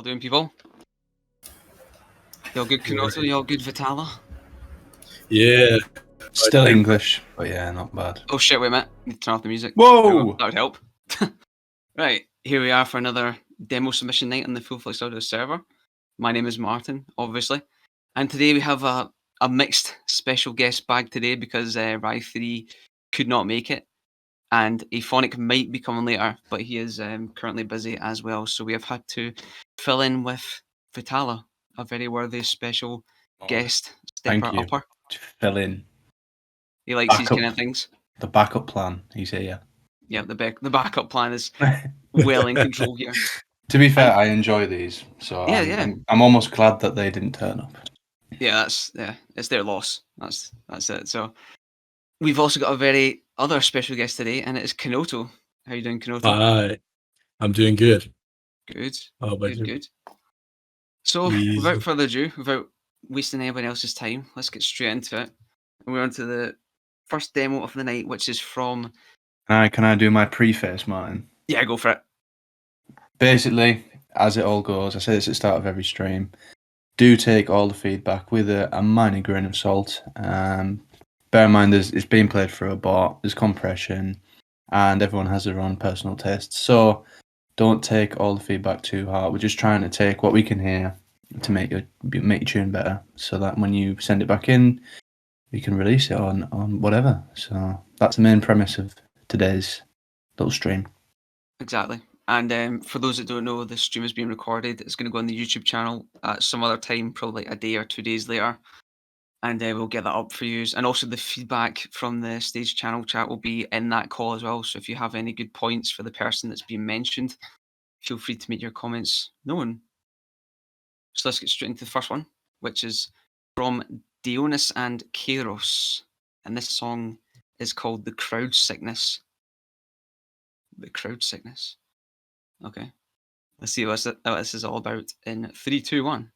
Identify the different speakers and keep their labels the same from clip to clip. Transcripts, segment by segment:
Speaker 1: y'all doing, people? Y'all good, Kretoal? Y'all good, Vitala?
Speaker 2: Yeah.
Speaker 3: Still English, but yeah, not bad.
Speaker 1: Oh shit, wait a minute. Need to turn off the music.
Speaker 3: Whoa!
Speaker 1: That would help. Right, here we are for another demo submission night on the Full Flex Audio server. My name is Martin, obviously. And today we have a mixed special guest bag today because Rye3 could not make it. And Aphonic might be coming later, but he is currently busy as well. So we have had to fill in with Vitala, a very worthy special guest stepper
Speaker 3: Thank you.
Speaker 1: upper.
Speaker 3: Fill in.
Speaker 1: He likes these
Speaker 3: Backup.
Speaker 1: kind of things.
Speaker 3: The backup plan, he's here.
Speaker 1: Yeah, the backup plan is well in control here.
Speaker 3: To be fair, I enjoy these, so
Speaker 1: Yeah,
Speaker 3: I'm almost glad that they didn't turn up.
Speaker 1: Yeah, it's their loss. That's it. So we've also got a very other special guest today, and it is Kretoal. How you doing, Kretoal?
Speaker 2: Hi. I'm doing good.
Speaker 1: Good.
Speaker 2: How about you?
Speaker 1: Good. So
Speaker 2: Easy.
Speaker 1: without further ado, without wasting anybody else's time, let's get straight into it. And we're on to the first demo of the night, which is from...
Speaker 3: Can I do my preface, Martin?
Speaker 1: Yeah, go for it.
Speaker 3: Basically, as it all goes, I say this at the start of every stream, do take all the feedback with a minor grain of salt. Bear in mind, it's being played through a bot, there's compression, and everyone has their own personal tastes. So don't take all the feedback too hard. We're just trying to take what we can hear to make your tune better, so that when you send it back in, we can release it on whatever. So that's the main premise of today's little stream.
Speaker 1: Exactly. And for those that don't know, the stream is being recorded. It's going to go on the YouTube channel at some other time, probably a day or 2 days later. And we'll get that up for you. And also the feedback from the stage channel chat will be in that call as well. So if you have any good points for the person that's been mentioned, feel free to make your comments known. So let's get straight into the first one, which is from DIONIS and Kayros. And this song is called The Crowd Sickness. The Crowd Sickness. Okay. Let's see what this is all about in 3, 2, 1.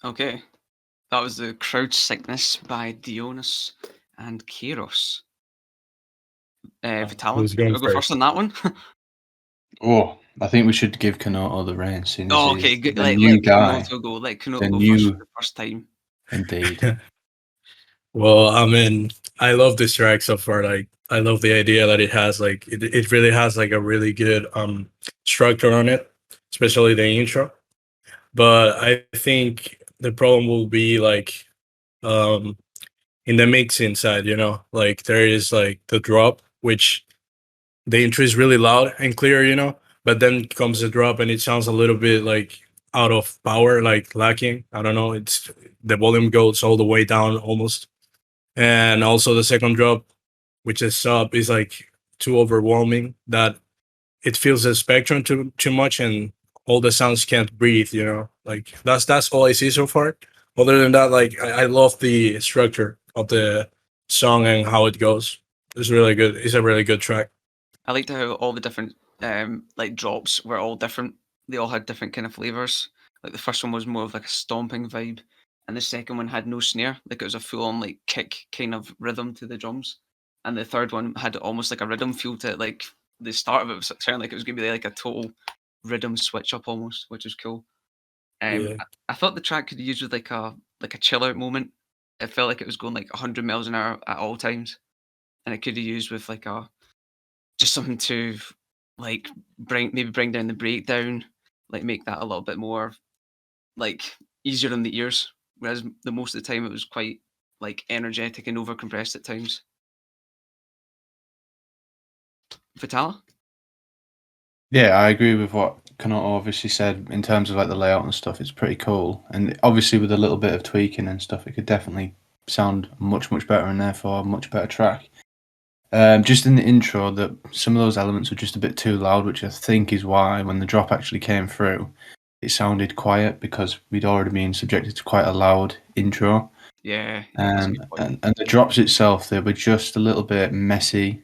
Speaker 1: Okay. That was the Crowd Sickness by DIONIS and Kayros. Vitala,
Speaker 2: Who's
Speaker 1: do you
Speaker 2: going
Speaker 1: want to go first on that one?
Speaker 3: Oh, I think we should give Kanoto the reins, seeing as
Speaker 1: Oh,
Speaker 3: he's
Speaker 1: okay. Good.
Speaker 3: the
Speaker 1: Let
Speaker 3: new guy.
Speaker 1: Kanoto go. Let
Speaker 3: The
Speaker 1: Kanoto go first for
Speaker 3: new,
Speaker 1: the first time.
Speaker 3: indeed.
Speaker 2: Well, I mean, I love this track so far. Like, I love the idea that it has like it really has like a really good structure on it, especially the intro. But I think the problem will be like um in the mixing side, like there is like the drop, which the intro is really loud and clear, but then comes the drop and it sounds a little bit like out of power, like lacking. I don't know. It's the volume goes all the way down almost. And also the second drop, which is sub, is like too overwhelming that it feels the spectrum too much and all the sounds can't breathe, Like that's all I see so far. Other than that, like I love the structure of the song and how it goes. It's really good. It's a really good track.
Speaker 1: I liked how all the different like drops were all different. They all had different kind of flavors. Like the first one was more of like a stomping vibe, and the second one had no snare. Like it was a full on like kick kind of rhythm to the drums. And the third one had almost like a rhythm feel to it. Like the start of it was sounding like it was gonna be like a total rhythm switch up almost, which was cool.
Speaker 2: Yeah.
Speaker 1: I thought the track could use with like a chill out moment. It felt like it was going like 100 miles an hour at all times, and it could have used with like a just something to like bring down the breakdown, like make that a little bit more like easier on the ears. Whereas the most of the time it was quite like energetic and over compressed at times. Vitala?
Speaker 3: Yeah, I agree with what Kanoto obviously said in terms of like the layout and stuff. It's pretty cool, and obviously with a little bit of tweaking and stuff, it could definitely sound much better, and therefore a much better track. Just in the intro, that some of those elements were just a bit too loud, which I think is why when the drop actually came through, it sounded quiet because we'd already been subjected to quite a loud intro.
Speaker 1: Yeah, that's a good point.
Speaker 3: And the drops itself, they were just a little bit messy.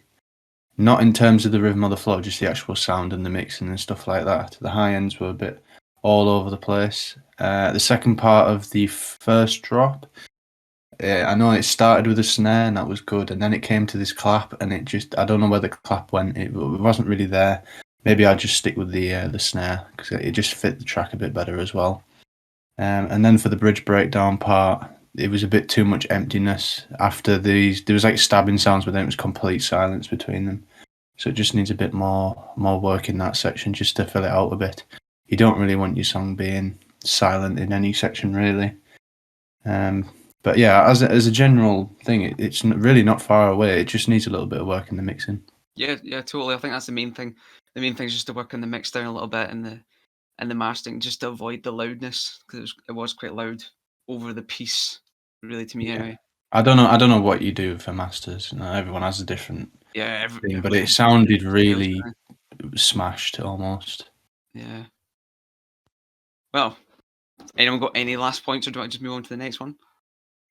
Speaker 3: Not in terms of the rhythm or the flow, just the actual sound and the mixing and stuff like that. The high ends were a bit all over the place. The second part of the first drop, I know it started with a snare and that was good, and then it came to this clap and it just, I don't know where the clap went. It wasn't really there. Maybe I'll just stick with the snare because it just fit the track a bit better as well. And then for the bridge breakdown part, it was a bit too much emptiness after these. There was like stabbing sounds, but then it was complete silence between them. So it just needs a bit more work in that section just to fill it out a bit. You don't really want your song being silent in any section, really. But yeah, as a general thing, it's really not far away. It just needs a little bit of work in the mixing.
Speaker 1: Yeah, totally. I think that's the main thing. The main thing is just to work on the mix down a little bit and the mastering, just to avoid the loudness because it was quite loud over the piece. Really, to me,
Speaker 3: Yeah.
Speaker 1: anyway.
Speaker 3: I don't know what you do for masters. Everyone has a different
Speaker 1: Yeah,
Speaker 3: thing, but
Speaker 1: everybody
Speaker 3: it
Speaker 1: has
Speaker 3: sounded
Speaker 1: different styles,
Speaker 3: really
Speaker 1: don't
Speaker 3: smashed almost.
Speaker 1: they? Yeah. Well, anyone got any last points, or do I just move on to the next one?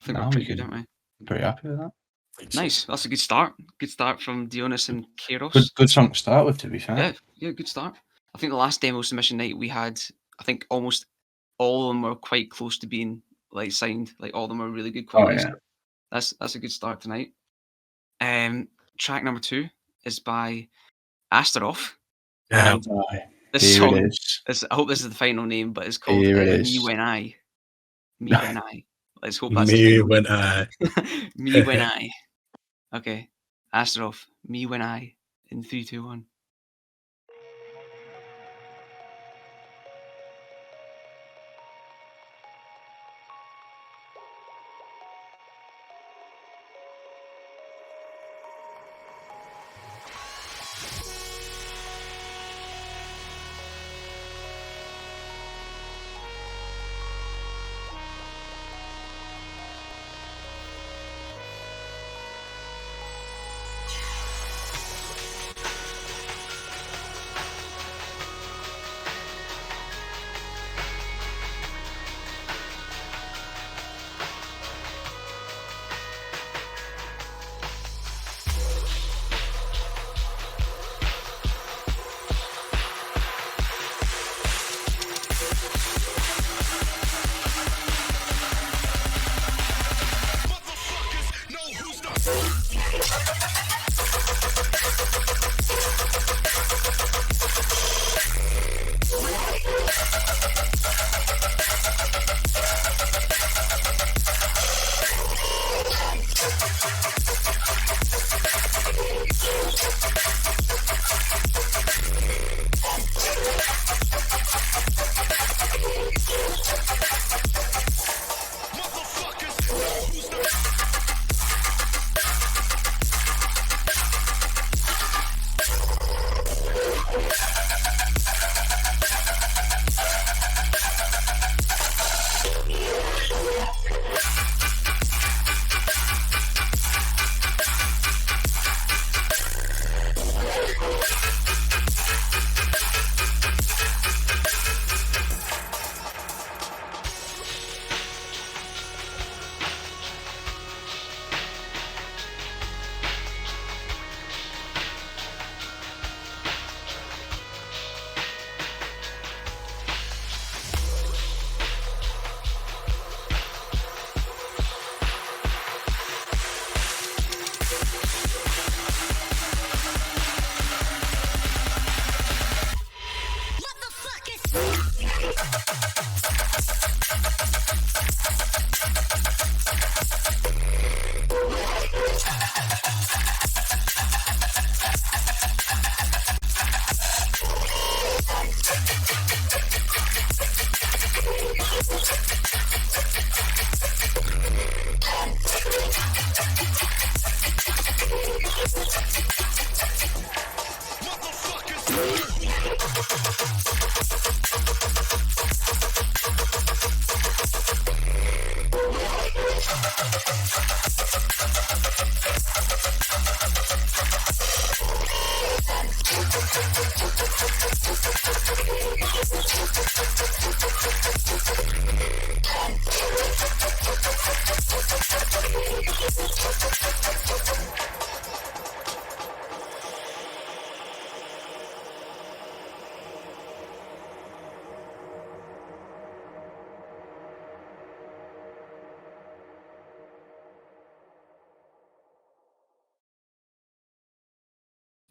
Speaker 1: I think
Speaker 3: No,
Speaker 1: we're
Speaker 3: we
Speaker 1: pretty good,
Speaker 3: can.
Speaker 1: aren't
Speaker 3: Pretty happy with that.
Speaker 1: we? Nice. That's a good start. Good start from DIONIS and
Speaker 3: Good
Speaker 1: Kayros.
Speaker 3: song to start with, to be fair.
Speaker 1: Yeah, good start. I think the last demo submission night we had, I think almost all of them were quite close to being like signed. Like all of them were really good
Speaker 3: Oh
Speaker 1: quality.
Speaker 3: yeah.
Speaker 1: So that's a good start tonight. Track number 2 is by Astaroth,
Speaker 2: Yeah.
Speaker 1: and this
Speaker 3: Here it
Speaker 1: song
Speaker 3: is.
Speaker 1: is, I hope this is the final name, but it's called
Speaker 3: Here it
Speaker 1: Me
Speaker 3: is.
Speaker 1: When I. Me When I. Let's hope that's the
Speaker 2: Me
Speaker 1: final
Speaker 2: when
Speaker 1: name.
Speaker 2: I.
Speaker 1: Me When I. Okay. Astaroth, Me When I in 3, 2, 1.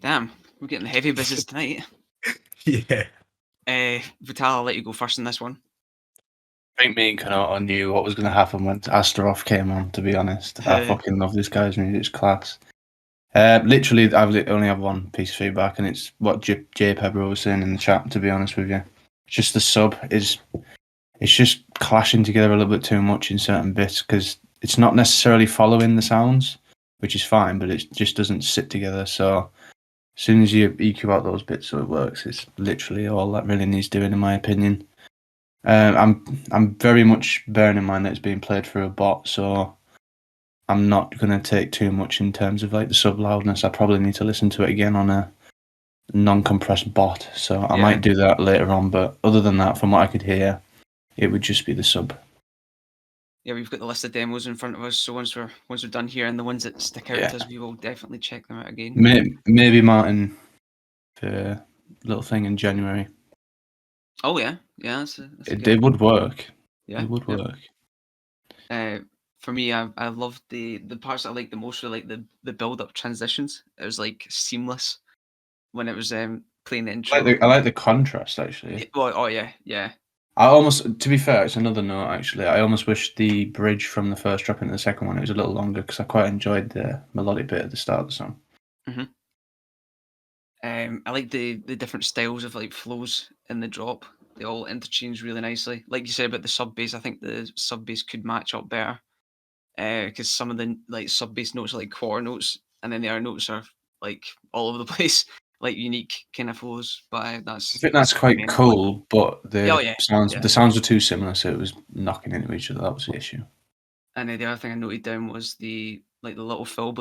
Speaker 1: Damn, we're getting the heavy business tonight.
Speaker 2: Yeah.
Speaker 1: Vital, I'll let you go first in this one.
Speaker 3: I think me and Kretoal knew what was going to happen when Astaroth came on, to be honest. I fucking love this guy's music. It's class. Literally, only have one piece of feedback, and it's what J Pebble was saying in the chat, to be honest with you. Just the sub it's just clashing together a little bit too much in certain bits, because it's not necessarily following the sounds, which is fine, but it just doesn't sit together. So as soon as you EQ out those bits so it works, it's literally all that really needs doing, in my opinion. I'm very much bearing in mind that it's being played through a bot, so I'm not going to take too much in terms of like the sub loudness. I probably need to listen to it again on a non-compressed bot, so I might do that later on. But other than that, from what I could hear, it would just be the sub.
Speaker 1: Yeah, we've got the list of demos in front of us, so once we're done here, and the ones that stick out to us, we will definitely check them out again.
Speaker 3: Maybe Martin for a little thing in January.
Speaker 1: Oh yeah, that's a
Speaker 3: It would work.
Speaker 1: Yeah,
Speaker 3: it would work.
Speaker 1: For me, I loved the parts I liked the most were like the build up transitions. It was like seamless when it was playing the intro.
Speaker 3: I like the contrast actually.
Speaker 1: Yeah.
Speaker 3: I almost, to be fair, it's another note actually. I almost wish the bridge from the first drop into the second one it was a little longer, because I quite enjoyed the melodic bit at the start of the song.
Speaker 1: I like the different styles of like flows in the drop. They all interchange really nicely. Like you said about the sub bass, I think the sub bass could match up better. Because some of the like sub bass notes are like quarter notes, and then the other notes are like all over the place, like unique kind of flows. But
Speaker 3: I think that's quite cool, but the sounds were too similar, so it was knocking into each other. That was the issue.
Speaker 1: And the other thing I noted down was the little fill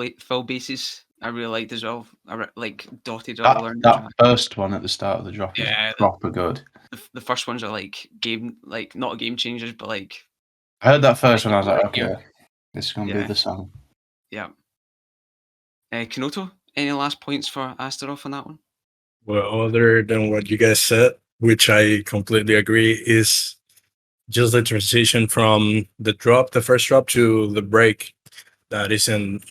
Speaker 1: basses. I really liked as well. Like dotted all around the track.
Speaker 3: First one at the start of the drop is proper good.
Speaker 1: The first ones are like not game changers, but like.
Speaker 3: I heard that first one. I was like, okay, this is gonna be the song.
Speaker 1: Yeah. Kenoto, any last points for Astaroth on that one?
Speaker 2: Well, other than what you guys said, which I completely agree, is just the transition from the first drop to the break that isn't,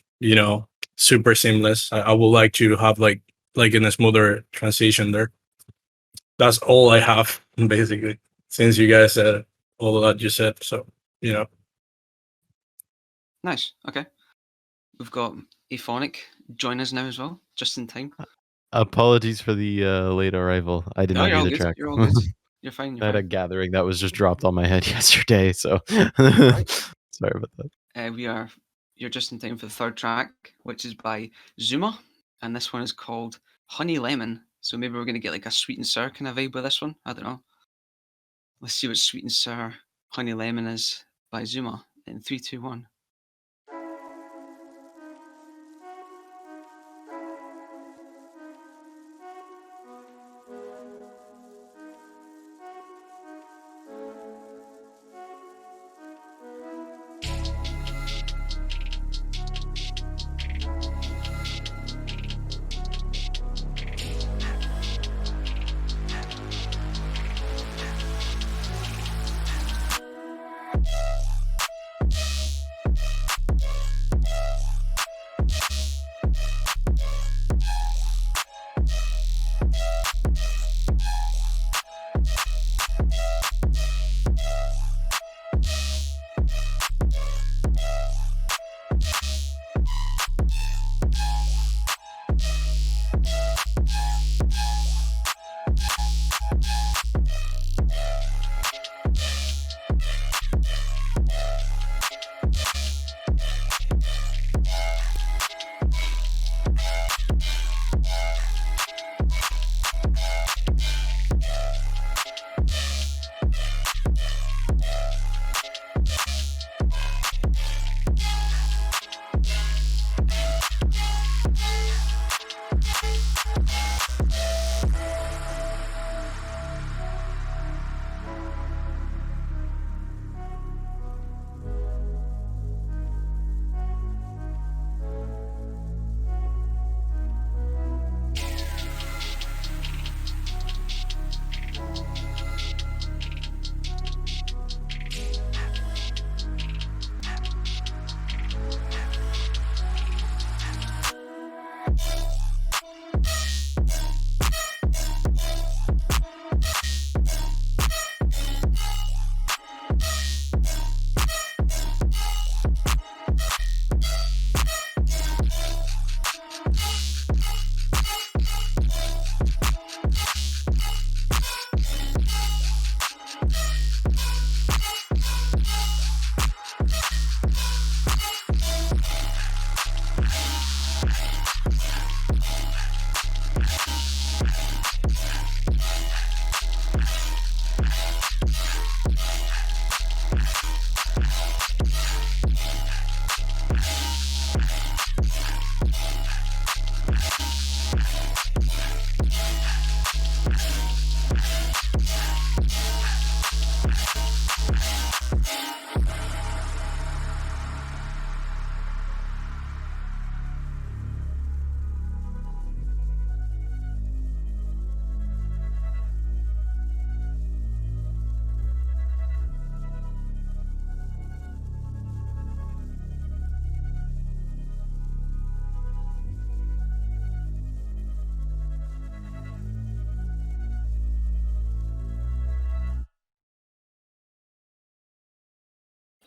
Speaker 2: super seamless. I would like to have like in a smoother transition there. That's all I have basically, since you guys said all that you said. So,
Speaker 1: Nice. Okay. We've got Aphonic join us now as well, just in time.
Speaker 4: Apologies for the late arrival. I did not hear the track.
Speaker 1: You're all good. You're fine.
Speaker 4: I had a gathering that was just dropped on my head yesterday, so sorry about that.
Speaker 1: You're just in time for the third track, which is by XUMA, and this one is called Honey Lemon. So maybe we're going to get like a sweet and sour kind of vibe with this one. I don't know. Let's see what sweet and sour Honey Lemon is by XUMA in 3, 2, 1.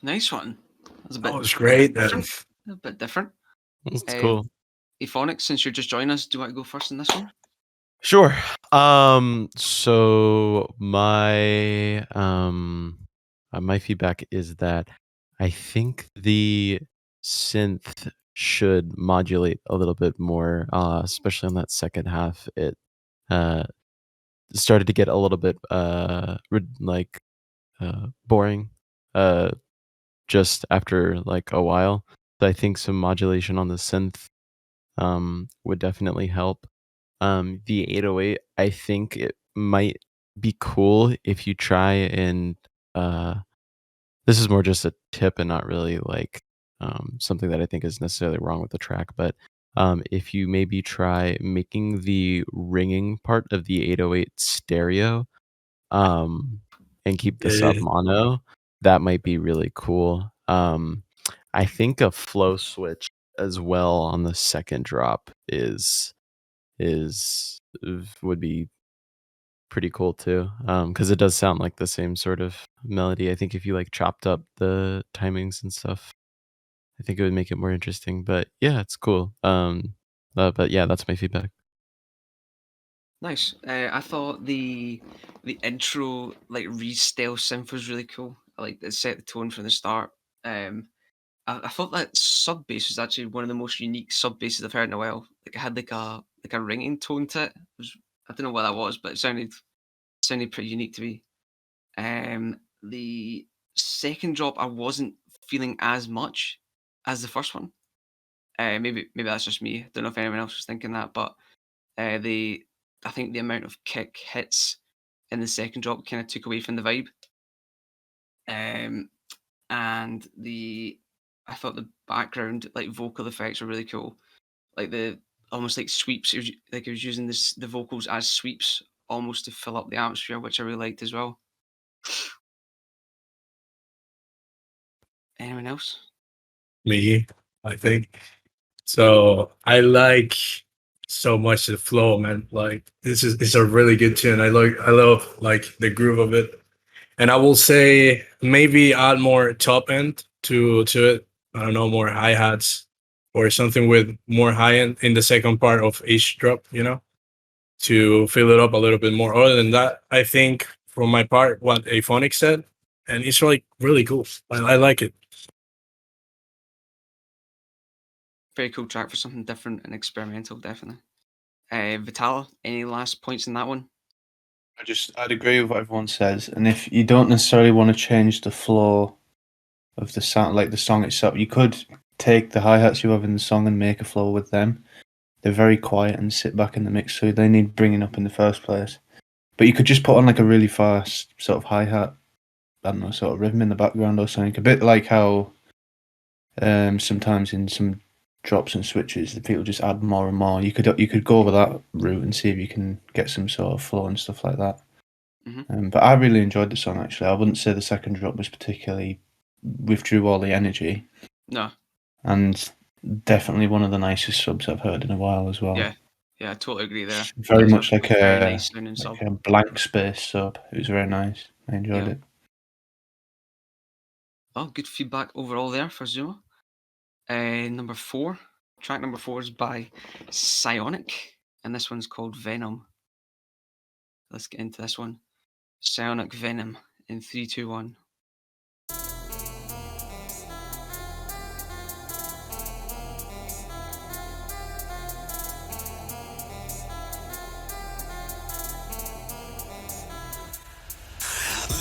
Speaker 1: Nice one. That's a bit
Speaker 2: That was great.
Speaker 1: different. A bit different.
Speaker 4: That's cool.
Speaker 1: Ephonic, since you're just joining us, do you want to go first in this one?
Speaker 4: Sure. So my feedback is that I think the synth should modulate a little bit more, especially on that second half. It started to get a little bit boring just after like a while. So I think some modulation on the synth would definitely help. The 808, I think it might be cool if you try and this is more just a tip and not really like something that I think is necessarily wrong with the track, but if you maybe try making the ringing part of the 808 stereo and keep the sub mono, that might be really cool. I think a flow switch as well on the second drop would be pretty cool too, because it does sound like the same sort of melody. I think if you like chopped up the timings and stuff, I think it would make it more interesting. But yeah, it's cool. But yeah, that's my feedback.
Speaker 1: Nice. I thought the intro like Reed-style synth was really cool. I like it set the tone from the start. I thought that sub bass was actually one of the most unique sub basses I've heard in a while. Like it had like a ringing tone to it. I don't know what that was, but it sounded pretty unique to me. The second drop I wasn't feeling as much as the first one. Maybe that's just me. Don't know if anyone else was thinking that, but I think the amount of kick hits in the second drop kind of took away from the vibe. And I thought the background like vocal effects were really cool. Like the almost like sweeps. It was using the vocals as sweeps almost to fill up the atmosphere, which I really liked as well. Anyone else?
Speaker 2: Me, I think. So I like so much the flow, man. Like it's a really good tune. I love like the groove of it. And I will say maybe add more top end to it. I don't know, more hi-hats or something with more high end in the second part of each drop, to fill it up a little bit more. Other than that, I think for my part what Aphonic said, and it's like really cool. I like it.
Speaker 1: Very cool track for something different and experimental, definitely. Vitala, any last points in that one?
Speaker 3: I'd agree with what everyone says, and if you don't necessarily want to change the flow of the sound, like the song itself, you could take the hi-hats you have in the song and make a flow with them. They're very quiet and sit back in the mix, so they need bringing up in the first place. But you could just put on like a really fast sort of hi-hat, I don't know, sort of rhythm in the background or something. A bit like how sometimes in some drops and switches, the people just add more and more. You could go over that route and see if you can get some sort of flow and stuff like that.
Speaker 1: Mm-hmm.
Speaker 3: But I really enjoyed the song, actually. I wouldn't say the second drop was particularly withdrew all the energy.
Speaker 1: No.
Speaker 3: And definitely one of the nicest subs I've heard in a while as well.
Speaker 1: Yeah, I totally agree there.
Speaker 3: Very much like
Speaker 1: very nice sounding sub.
Speaker 3: a blank space sub. It was very nice. I enjoyed it.
Speaker 1: Oh, good feedback overall there for Zuma. Number 4. Track number 4 is by Psyionic, and this one's called Venom. Let's get into this one. Psyionic Venom in 3, 2, 1.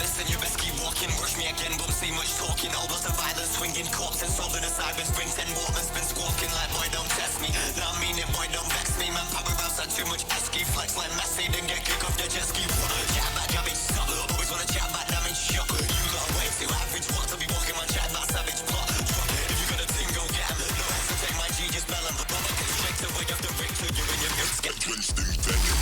Speaker 5: Listen, you best keep walking, rush me again, don't say much talking. All those violence, swinging corpse and solving the cyber springs and Waterman's been squawking like, boy, don't test me. Now I mean it, boy, don't vex me. Man, power outside too much esky, flex like Messi, then get kick off the jet ski. Chat back, I be stuck, always wanna chat back, that means shock. You got way too average, what to be walking my chat back, savage plot. If you got a thing, go get him. No hesitate, my G, just bell him. Brother, get straight to where you have to break to you and your guts get drenched in venom.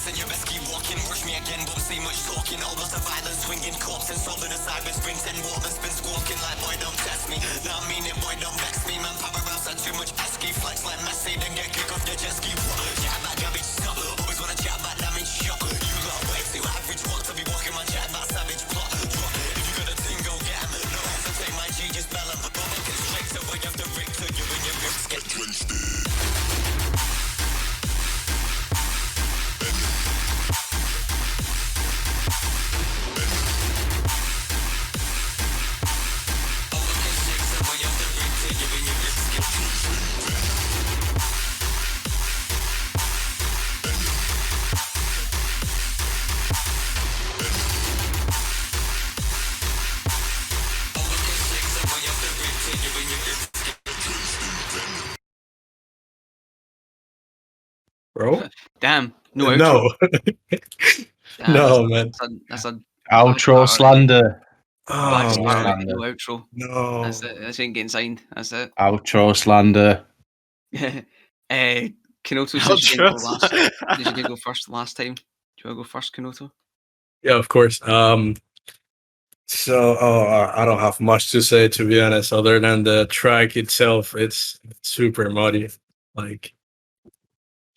Speaker 5: and your best keep walking. Rush me again, won't see much talking. Almost a violent swinging corpse and solving a sideways springs and water's been squawking like boy don't test me. Now I mean it, boy don't vex me. Man, power outs had too much pesky. Flex like Messi, then get kick off your jet ski. Chat about garbage stuff, always wanna chat about damage shot. You got way too average, walk to be walking my chat about savage plot. Drop it, if you got a thing, go get 'em. No hesitate, my G, just bell 'em. Bob get straight to where you have to rig to you and your ribs get drenched.
Speaker 2: Bro?
Speaker 1: Damn, no outro.
Speaker 2: No.
Speaker 1: Damn,
Speaker 2: No, man.
Speaker 1: That's a
Speaker 3: Outro
Speaker 1: bad start already.
Speaker 3: slander.
Speaker 1: Bad
Speaker 2: Oh,
Speaker 1: start
Speaker 2: man.
Speaker 1: already, no outro. That's
Speaker 2: No.
Speaker 1: it. That's ain't getting signed. That's it.
Speaker 3: Outro slander.
Speaker 1: Kenoto, since you didn't go last, since you didn't go first last time, do you want to go first, Kenoto?
Speaker 2: Yeah, of course. So I don't have much to say, to be honest, other than the track itself. It's super muddy. Like,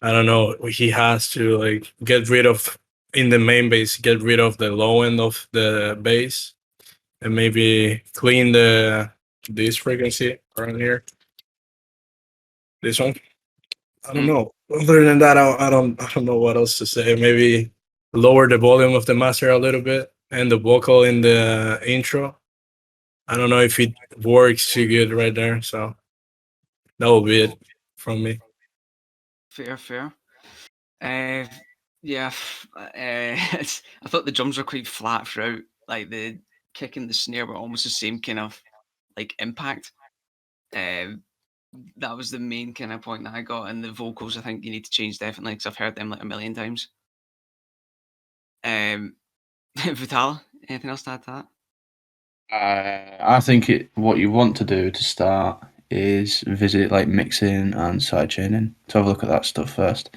Speaker 2: I don't know. He has to like get rid of in the main bass, get rid of the low end of the bass, and maybe clean this frequency around here. This one. I don't know. Other than that, I don't know what else to say. Maybe lower the volume of the master a little bit and the vocal in the intro. I don't know if it works too good right there. So that will be it from me.
Speaker 1: Fair. Yeah, I thought the drums were quite flat throughout. Like the kick and the snare were almost the same kind of like impact. That was the main kind of point that I got. And the vocals, I think you need to change definitely because I've heard them like a million times. Vital, anything else to add to that?
Speaker 3: I think what you want to do to start is visit like mixing and sidechaining. To have a look at that stuff first.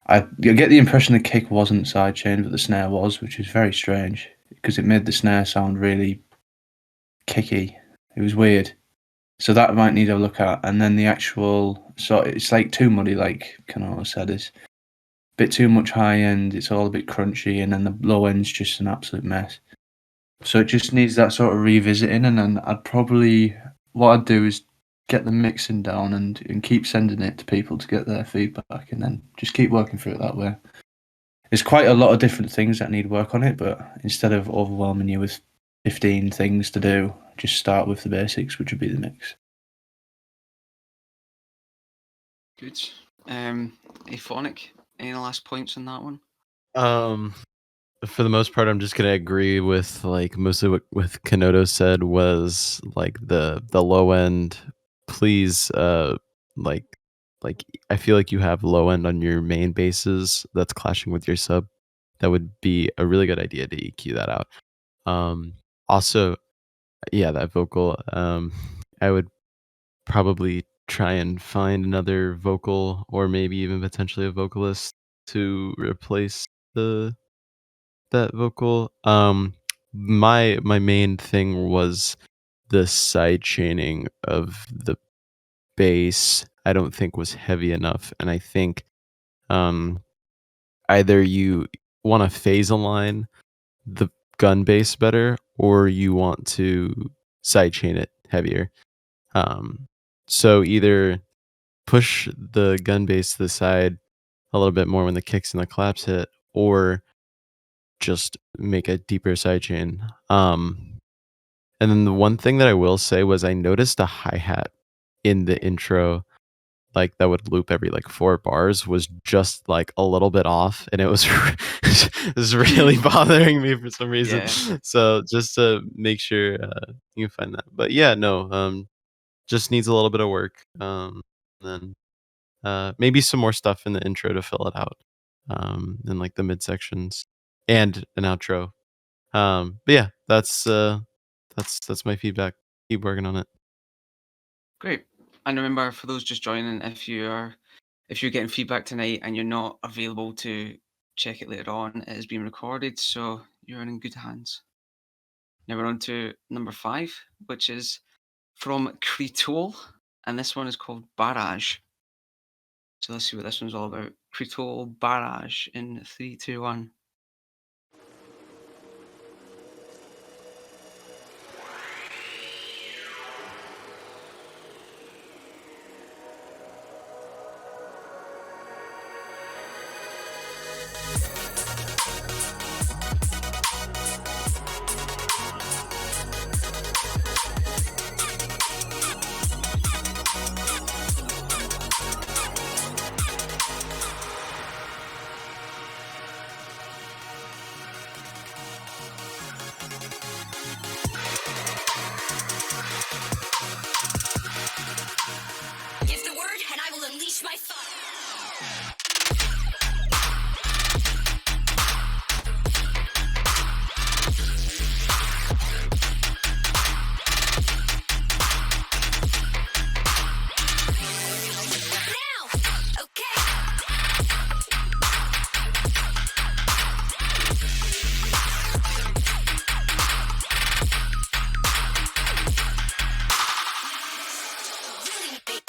Speaker 3: I get the impression the kick wasn't sidechained, but the snare was, which is very strange because it made the snare sound really kicky. It was weird. So that might need a look at, and then the actual it's like too muddy, like Kanoa said, is a bit too much high end. It's all a bit crunchy, and then the low end's just an absolute mess. So it just needs that sort of revisiting, and then what I'd do is get the mixing down and keep sending it to people to get their feedback, and then just keep working through it that way. There's quite a lot of different things that need work on it, but instead of overwhelming you with 15 things to do, just start with the basics, which would be the mix.
Speaker 1: Good. Aphonic, any last points on that one?
Speaker 4: For the most part, I'm just gonna agree with like mostly what Kanoto said was like the low end. Please, like I feel like you have low end on your main basses that's clashing with your sub. That would be a really good idea to EQ that out. Also, yeah, that vocal. I would probably try and find another vocal or maybe even potentially a vocalist to replace that vocal. My main thing was the side chaining of the bass. I don't think was heavy enough, and I think either you want to phase align the gun bass better, or you want to sidechain it heavier. So either push the gun bass to the side a little bit more when the kicks and the claps hit, or just make a deeper sidechain. And then the one thing that I will say was I noticed a hi-hat in the intro, like that would loop every like 4 bars, was just like a little bit off, and it was it was really bothering me for some reason.
Speaker 1: Yeah.
Speaker 4: So just to make sure you can find that. But yeah, no, just needs a little bit of work. Then maybe some more stuff in the intro to fill it out, in like the midsections and an outro. But yeah, that's my feedback. Keep working on it.
Speaker 1: Great. And remember, for those just joining, if you're getting feedback tonight and you're not available to check it later on. It is being recorded, so you're in good hands. Now we're on to number 5, which is from Kretoal, and this one is called Barrage. So let's see what this one's all about. Kretoal Barrage in 3, 2, 1.
Speaker 5: Give the word and I will unleash my fire. Now! Okay! Really big.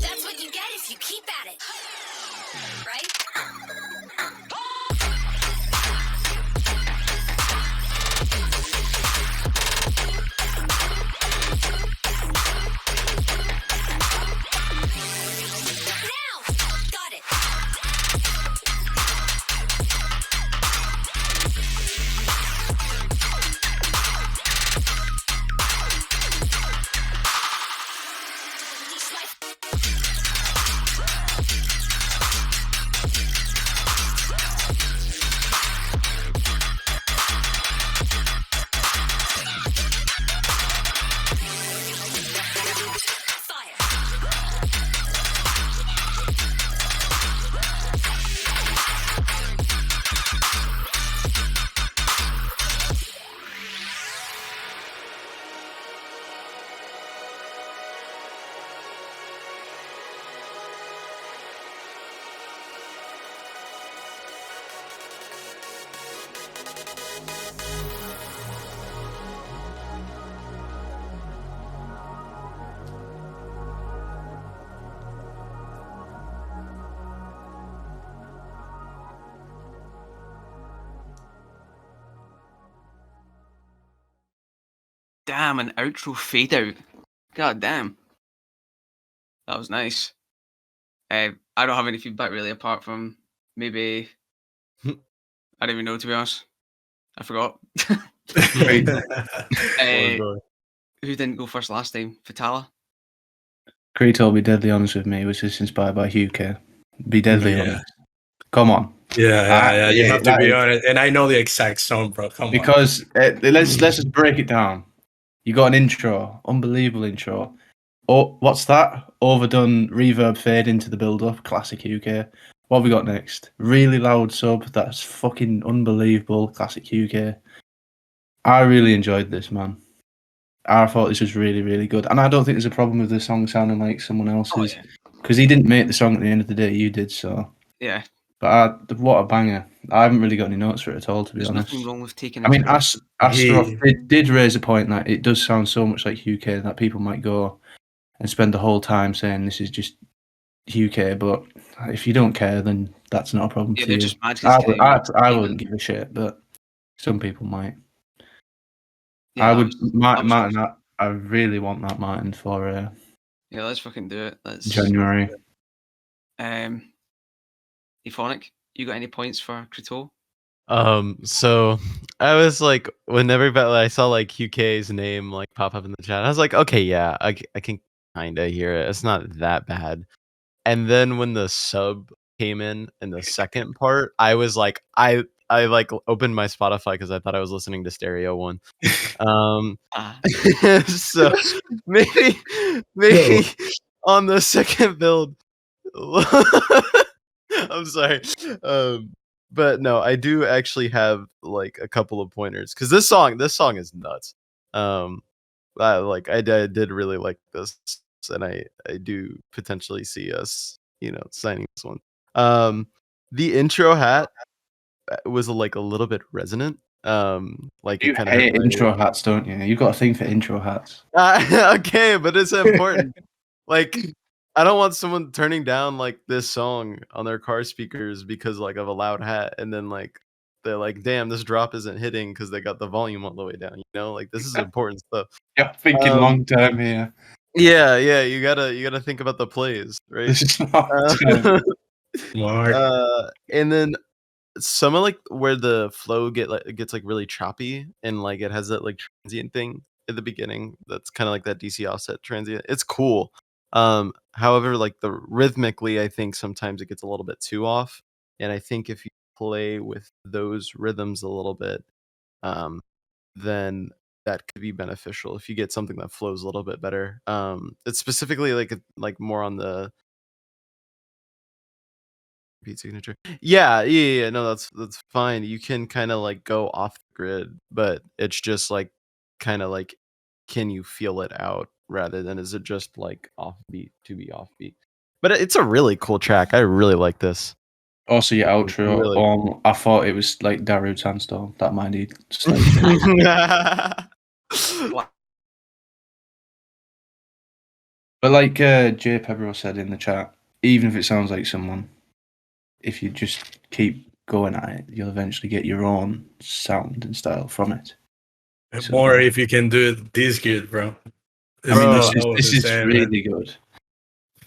Speaker 5: That's what you get if you keep at it. Right? Now! Got it. Unleash my fire.
Speaker 1: Damn, an outro fade out. God damn. That was nice. I don't have any feedback really apart from maybe I don't even know, to be honest. I forgot. Who didn't go first last time? Fatala?
Speaker 3: Kretoal, be deadly honest with me, was just inspired by Hugh K. Be deadly
Speaker 2: Yeah.
Speaker 3: honest. Come on.
Speaker 2: Yeah. You have to
Speaker 3: that
Speaker 2: be
Speaker 3: is-
Speaker 2: honest, and I know the exact song, bro. Come on.
Speaker 3: Because let's just break it down. You got an intro, unbelievable intro. Oh, what's that? Overdone reverb fade into the build-up, classic UK. What have we got next? Really loud sub, that's fucking unbelievable, classic UK. I really enjoyed this, man. I thought this was really, really good. And I don't think there's a problem with the song sounding like someone else's. Because he didn't make the song at the end of the day, you did, so.
Speaker 1: Yeah.
Speaker 3: But what a banger. I haven't really got any notes for it at all, to be
Speaker 1: There's
Speaker 3: honest.
Speaker 1: nothing wrong with taking
Speaker 3: I mean,
Speaker 1: turn.
Speaker 3: Astaroth did raise a point that it does sound so much like UK that people might go and spend the whole time saying this is just, UK, but if you don't care, then that's not a problem
Speaker 1: Yeah,
Speaker 3: for
Speaker 1: they're
Speaker 3: you.
Speaker 1: just mad 'cause it's
Speaker 3: I
Speaker 1: Canadian.
Speaker 3: wouldn't give a shit, but some people might.
Speaker 1: Yeah,
Speaker 3: I would,
Speaker 1: that was
Speaker 3: Martin. I really want that Martin for
Speaker 1: yeah, let's fucking do it. Let's
Speaker 3: January.
Speaker 1: Euphonic, you got any points for Kretoal?
Speaker 4: So I was like, whenever I saw like QK's name like pop up in the chat, I was like, okay, yeah, I can kind of hear it. It's not that bad. And then when the sub came in the second part, I was like, I like opened my Spotify because I thought I was listening to Stereo One. So maybe on the second build. I'm sorry. But no, I do actually have like a couple of pointers because this song is nuts. I did really like this, and I do potentially see us, signing this one. The intro hat was like a little bit resonant. Like
Speaker 3: You
Speaker 4: it kind
Speaker 3: hate
Speaker 4: of
Speaker 3: intro hats, don't you? You've got a thing for intro hats.
Speaker 4: okay, but it's important. Like, I don't want someone turning down like this song on their car speakers because like of a loud hat, and then like they're like, "Damn, this drop isn't hitting" because they got the volume all the way down. Like this is important stuff.
Speaker 3: You're thinking long term here.
Speaker 4: Yeah, you gotta think about the plays, right?
Speaker 3: This is long term.
Speaker 2: Mark.
Speaker 4: And then some of like where the flow gets like really choppy and like it has that like transient thing at the beginning. That's kind of like that DC offset transient. It's cool. However, like the rhythmically, I think sometimes it gets a little bit too off. And I think if you play with those rhythms a little bit, then that could be beneficial if you get something that flows a little bit better. It's specifically like more on the repeat signature. Yeah. No, that's fine. You can kind of like go off the grid, but it's just like kind of like, can you feel it out rather than is it just like offbeat to be offbeat? But it's a really cool track. I really like this.
Speaker 3: Also, your outro.
Speaker 4: Really.
Speaker 3: I thought it was like Darude Sandstorm. That might need slight change. But like Jay Pebro said in the chat, even if it sounds like someone, if you just keep going at it, you'll eventually get your own sound and style from it. So,
Speaker 2: More if you can do it this good, bro.
Speaker 3: I mean, this is really good.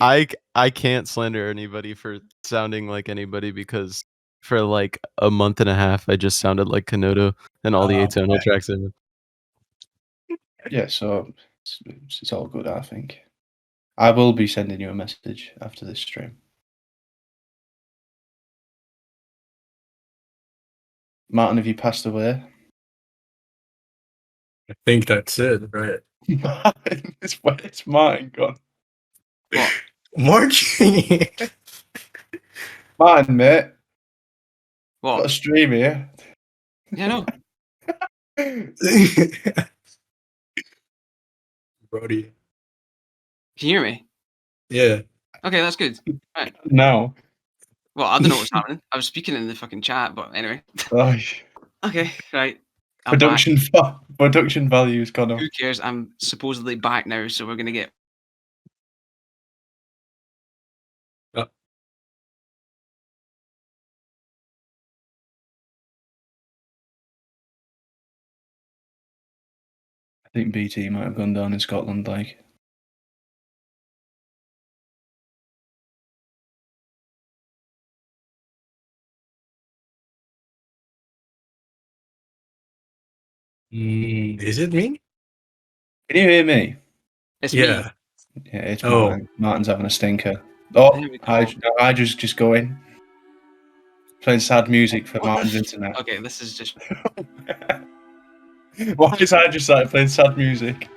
Speaker 4: I can't slander anybody for sounding like anybody because for like a month and a half I just sounded like Kanoto and all the atonal tracks in it.
Speaker 3: Yeah, so it's all good, I think. I will be sending you a message after this stream. Martin, have you passed away?
Speaker 2: I think that's it, right?
Speaker 3: Martin, where's Martin gone?
Speaker 1: What?
Speaker 2: Marching.
Speaker 3: Martin, mate.
Speaker 1: What?
Speaker 3: Got a stream here.
Speaker 1: Yeah, no.
Speaker 2: Brody.
Speaker 1: Can you hear me?
Speaker 2: Yeah.
Speaker 1: Okay, that's good. Right.
Speaker 3: No.
Speaker 1: Well, I don't know what's happening. I was speaking in the fucking chat, but anyway.
Speaker 3: Oh,
Speaker 1: Okay, right. I'm
Speaker 3: production value's gone
Speaker 1: back.
Speaker 3: up.
Speaker 1: Who cares? I'm supposedly back now, so we're gonna get.
Speaker 3: I think BT might have gone down in Scotland, like.
Speaker 2: Is it me?
Speaker 3: Can you hear me?
Speaker 1: It's
Speaker 2: Yeah.
Speaker 1: me.
Speaker 3: Yeah, it's Martin. Martin's having a stinker. Oh, I just go in. Playing sad music for Martin's internet.
Speaker 1: Okay, this is just.
Speaker 3: Why is I just like playing sad music?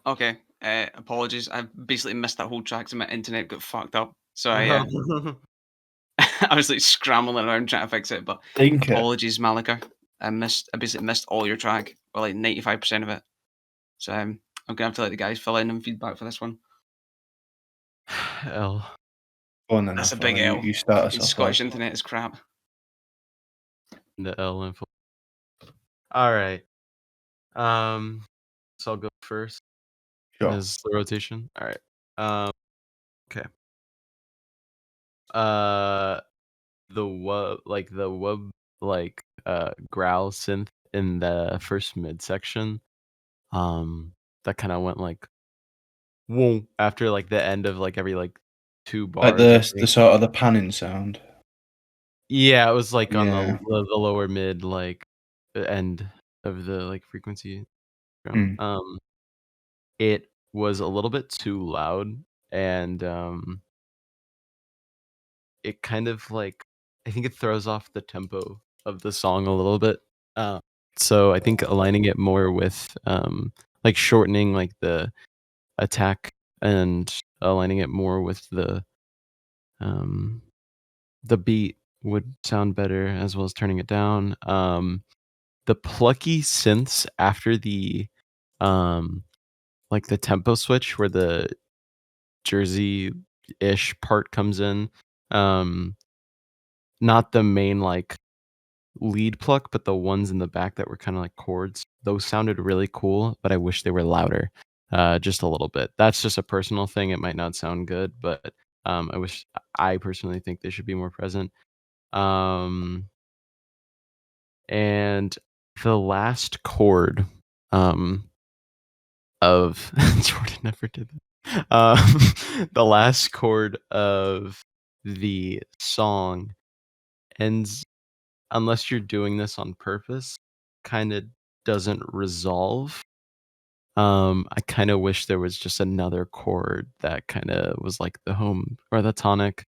Speaker 1: Okay. Apologies. I basically missed that whole track, so my internet got fucked up. So I I was like scrambling around trying to fix it. But
Speaker 3: Think it.
Speaker 1: apologies, Malaker. I basically missed all your track, or like 95% of it. So I'm gonna have to let the guys fill in and feedback for this one.
Speaker 4: L.
Speaker 3: Go on then,
Speaker 1: That's a
Speaker 3: Alpha.
Speaker 1: big L.
Speaker 3: You start us
Speaker 1: Fucking
Speaker 3: off.
Speaker 1: Scottish
Speaker 3: lad.
Speaker 1: internet is crap.
Speaker 4: The L info. All right. So I'll go first.
Speaker 3: Sure.
Speaker 4: Is the rotation? All right. Okay. The wub growl synth in the first midsection. That kind of went like whoa after like the end of like every like 2
Speaker 3: Like
Speaker 4: bars. I
Speaker 3: the
Speaker 4: think.
Speaker 3: sort of the panning sound.
Speaker 4: Yeah, it was like on
Speaker 3: Yeah.
Speaker 4: the lower mid like end of the like frequency drum. It was a little bit too loud and it kind of like I think it throws off the tempo of the song a little bit. So I think aligning it more with like shortening like the attack and aligning it more with the beat would sound better as well as turning it down. The plucky synths after the like the tempo switch where the Jersey-ish part comes in. Not the main like lead pluck, but the ones in the back that were kind of like chords. Those sounded really cool, but I wish they were louder, just a little bit. That's just a personal thing. It might not sound good, but I personally think they should be more present. And the last chord of Jordan never did that. The last chord of the song ends, unless you're doing this on purpose, kind of doesn't resolve. I kind of wish there was just another chord that kind of was like the home or the tonic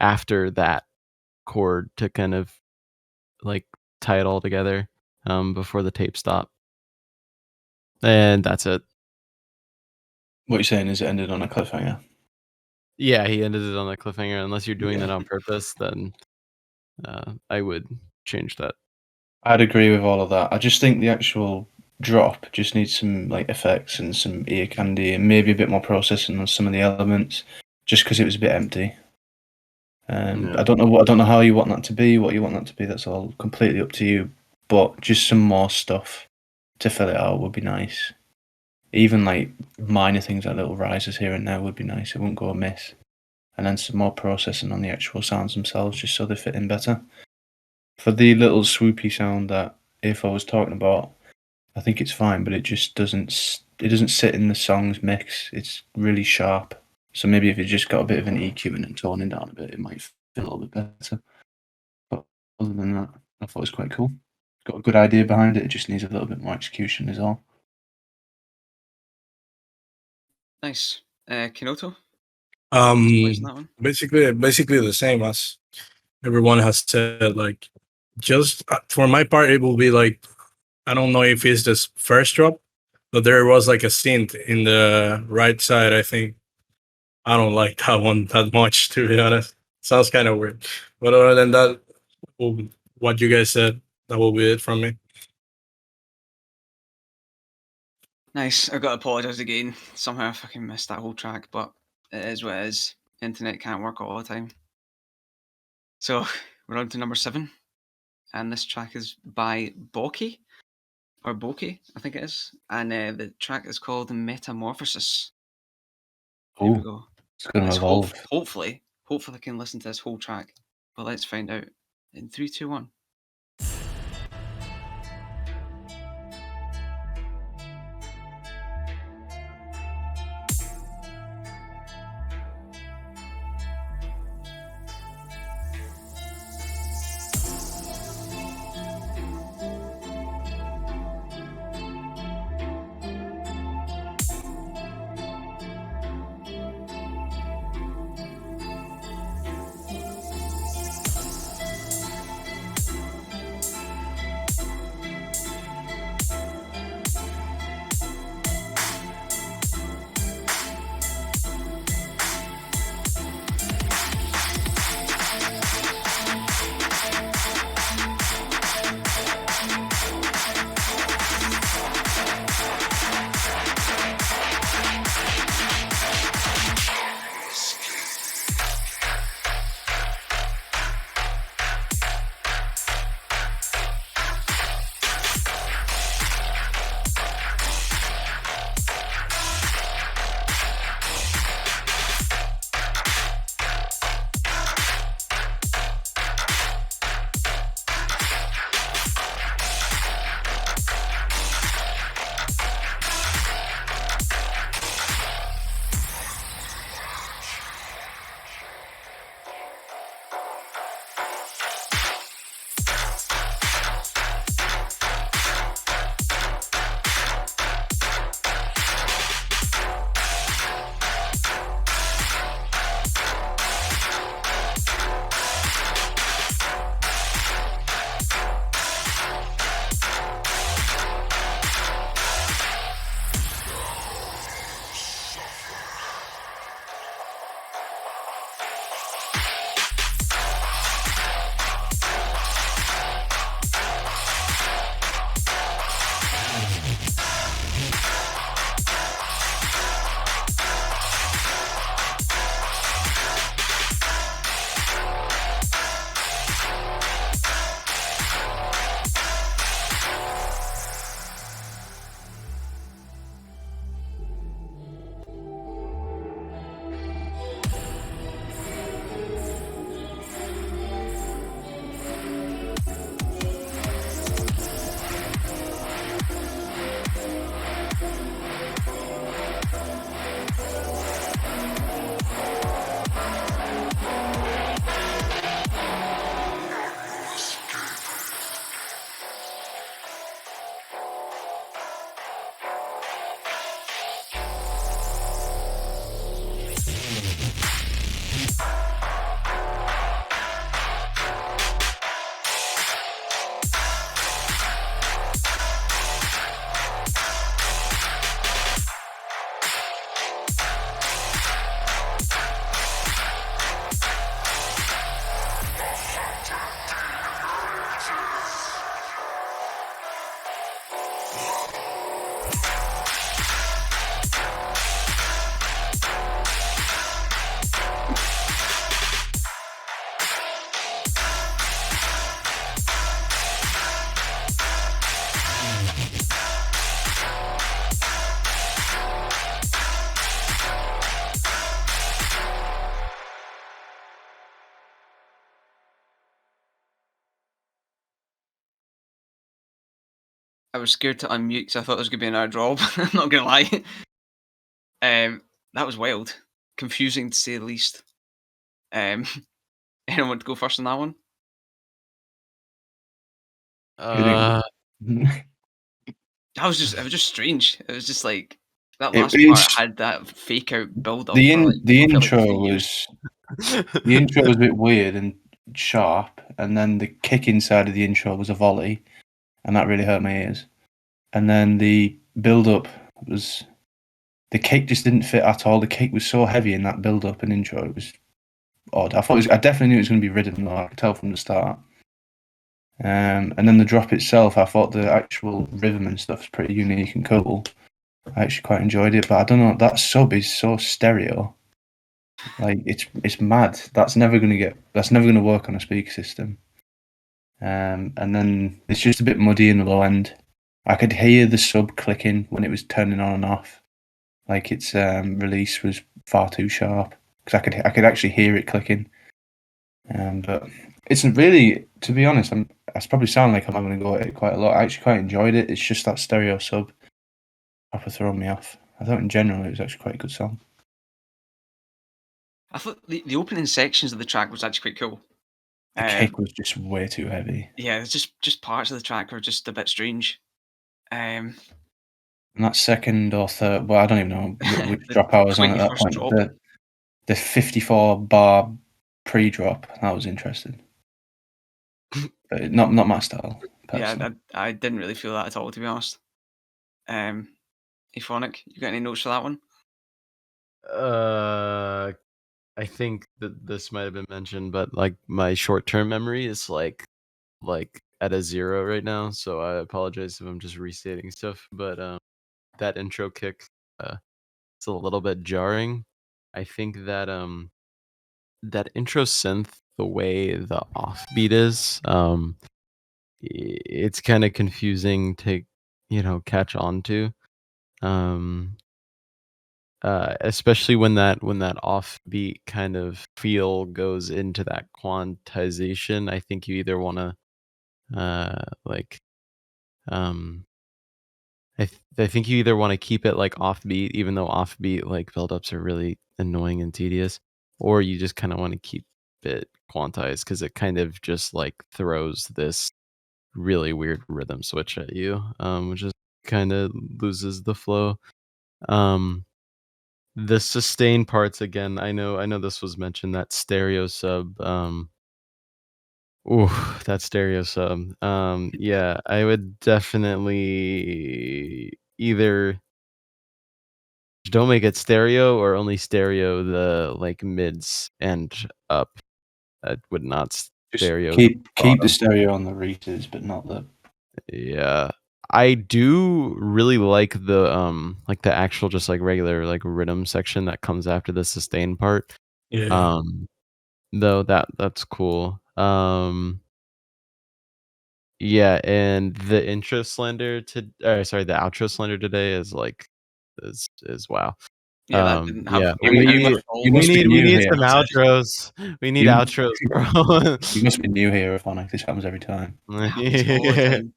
Speaker 4: after that chord to kind of like tie it all together before the tape stopped. And that's it.
Speaker 3: What you're saying is it ended on a cliffhanger.
Speaker 4: Yeah, he ended it on a cliffhanger. Unless you're doing
Speaker 3: Yeah.
Speaker 4: that on purpose, then I would change that.
Speaker 3: I'd agree with all of that. I just think the actual drop just needs some like effects and some ear candy and maybe a bit more processing on some of the elements, just because it was a bit empty.
Speaker 4: Yeah.
Speaker 3: I don't know how you want that to be, what you want that to be. That's all completely up to you. But just some more stuff to fill it out would be nice. Even like minor things like little rises here and there would be nice. It wouldn't go amiss. And then some more processing on the actual sounds themselves, just so they fit in better. For the little swoopy sound that if I was talking about, I think it's fine, but it just doesn't sit in the song's mix. It's really sharp. So maybe if it just got a bit of an EQ and toning down a bit, it might feel a little bit better. But other than that, I thought it was quite cool. It's got a good idea behind it. It just needs a little bit more execution is all.
Speaker 1: Nice. Kinoto? What's that one?
Speaker 2: Basically the same as everyone has said. Like, just for my part, it will be like, I don't know if it's this first drop, but there was like a synth in the right side. I think I don't like that one that much, to be honest. Sounds kind of weird. But other than that, what you guys said, that will be it from me.
Speaker 1: Nice. I've got to apologise again. Somehow I fucking missed that whole track, but it is what it is. Internet can't work all the time. So we're on to number 7. And this track is by Boki. Or Boki, I think it is. And the track is called Metamorphosis. Here we
Speaker 3: Oh,
Speaker 1: go.
Speaker 3: it's going to
Speaker 1: Let's
Speaker 3: evolve.
Speaker 1: hopefully I can listen to this whole track. But let's find out in 3, 2, 1. I was scared to unmute because I thought there was going to be another drop. I'm not going to lie. That was wild. Confusing to say the least. Anyone want to go first on that one?
Speaker 4: Uh,
Speaker 1: It was just strange. It was just like that
Speaker 3: It
Speaker 1: last part
Speaker 3: is-
Speaker 1: had that fake out build up.
Speaker 3: the
Speaker 1: for, like,
Speaker 3: the
Speaker 1: what felt like a
Speaker 3: intro
Speaker 1: few years.
Speaker 3: was a bit weird and sharp, and then the kick inside of the intro was a volley, and that really hurt my ears. And then the build up was the kick just didn't fit at all. The kick was so heavy in that build up and intro. It was odd. I definitely knew it was going to be rhythm though. I could tell from the start. And then the drop itself, I thought the actual rhythm and stuff is pretty unique and cool. I actually quite enjoyed it, but I don't know. That sub is so stereo. Like it's mad. That's never gonna work on a speaker system. And then it's just a bit muddy in the low end. I could hear the sub clicking when it was turning on and off. Like its release was far too sharp because I could actually hear it clicking. But it's really, to be honest, I probably sound like I'm going to go at it quite a lot. I actually quite enjoyed it. It's just that stereo sub proper throwing me off. I thought in general it was actually quite a good song.
Speaker 1: I thought the opening sections of the track was actually quite cool.
Speaker 3: The kick was just way too heavy.
Speaker 1: Yeah, it's just parts of the track were just a bit strange.
Speaker 3: And that second or third, well, I don't even know which
Speaker 1: The
Speaker 3: drop I was on at that
Speaker 1: 21st
Speaker 3: point.
Speaker 1: drop.
Speaker 3: But the 54 bar pre-drop, that was interesting. But not my style. Personally.
Speaker 1: Yeah, I didn't really feel that at all, to be honest. Aphonic, you got any notes for that one?
Speaker 4: I think that this might have been mentioned, but like my short-term memory is like at a 0 right now, so I apologize if I'm just restating stuff. But that intro kick, it's a little bit jarring. I think that that intro synth, the way the offbeat is, it's kind of confusing to catch on to. Especially when that offbeat kind of feel goes into that quantization. I think you either want to like I think you either want to keep it like offbeat, even though offbeat like buildups are really annoying and tedious, or you just kind of want to keep it quantized because it kind of just like throws this really weird rhythm switch at you, which just kind of loses the flow. The sustain parts again, I know this was mentioned, that stereo sub, ooh, that stereo sub. Yeah, I would definitely either don't make it stereo or only stereo the like mids and up. I would not
Speaker 3: Just
Speaker 4: stereo
Speaker 3: keep the
Speaker 4: bottom.
Speaker 3: stereo on the reaches, but not the.
Speaker 4: Yeah. I do really like the actual just like regular like rhythm section that comes after the sustain part.
Speaker 2: Yeah.
Speaker 4: Though that's cool. Yeah, and the intro slender the outro slender today is like is wow.
Speaker 1: Yeah, that didn't have
Speaker 4: Yeah,
Speaker 3: You, you,
Speaker 1: any
Speaker 3: must,
Speaker 1: all
Speaker 3: you
Speaker 1: the
Speaker 3: must be
Speaker 4: we
Speaker 3: new
Speaker 4: need
Speaker 3: here.
Speaker 4: some outros. We need
Speaker 3: You-
Speaker 4: outros, bro.
Speaker 3: You must be new here, Phonic. This happens every time.
Speaker 1: happens all the time.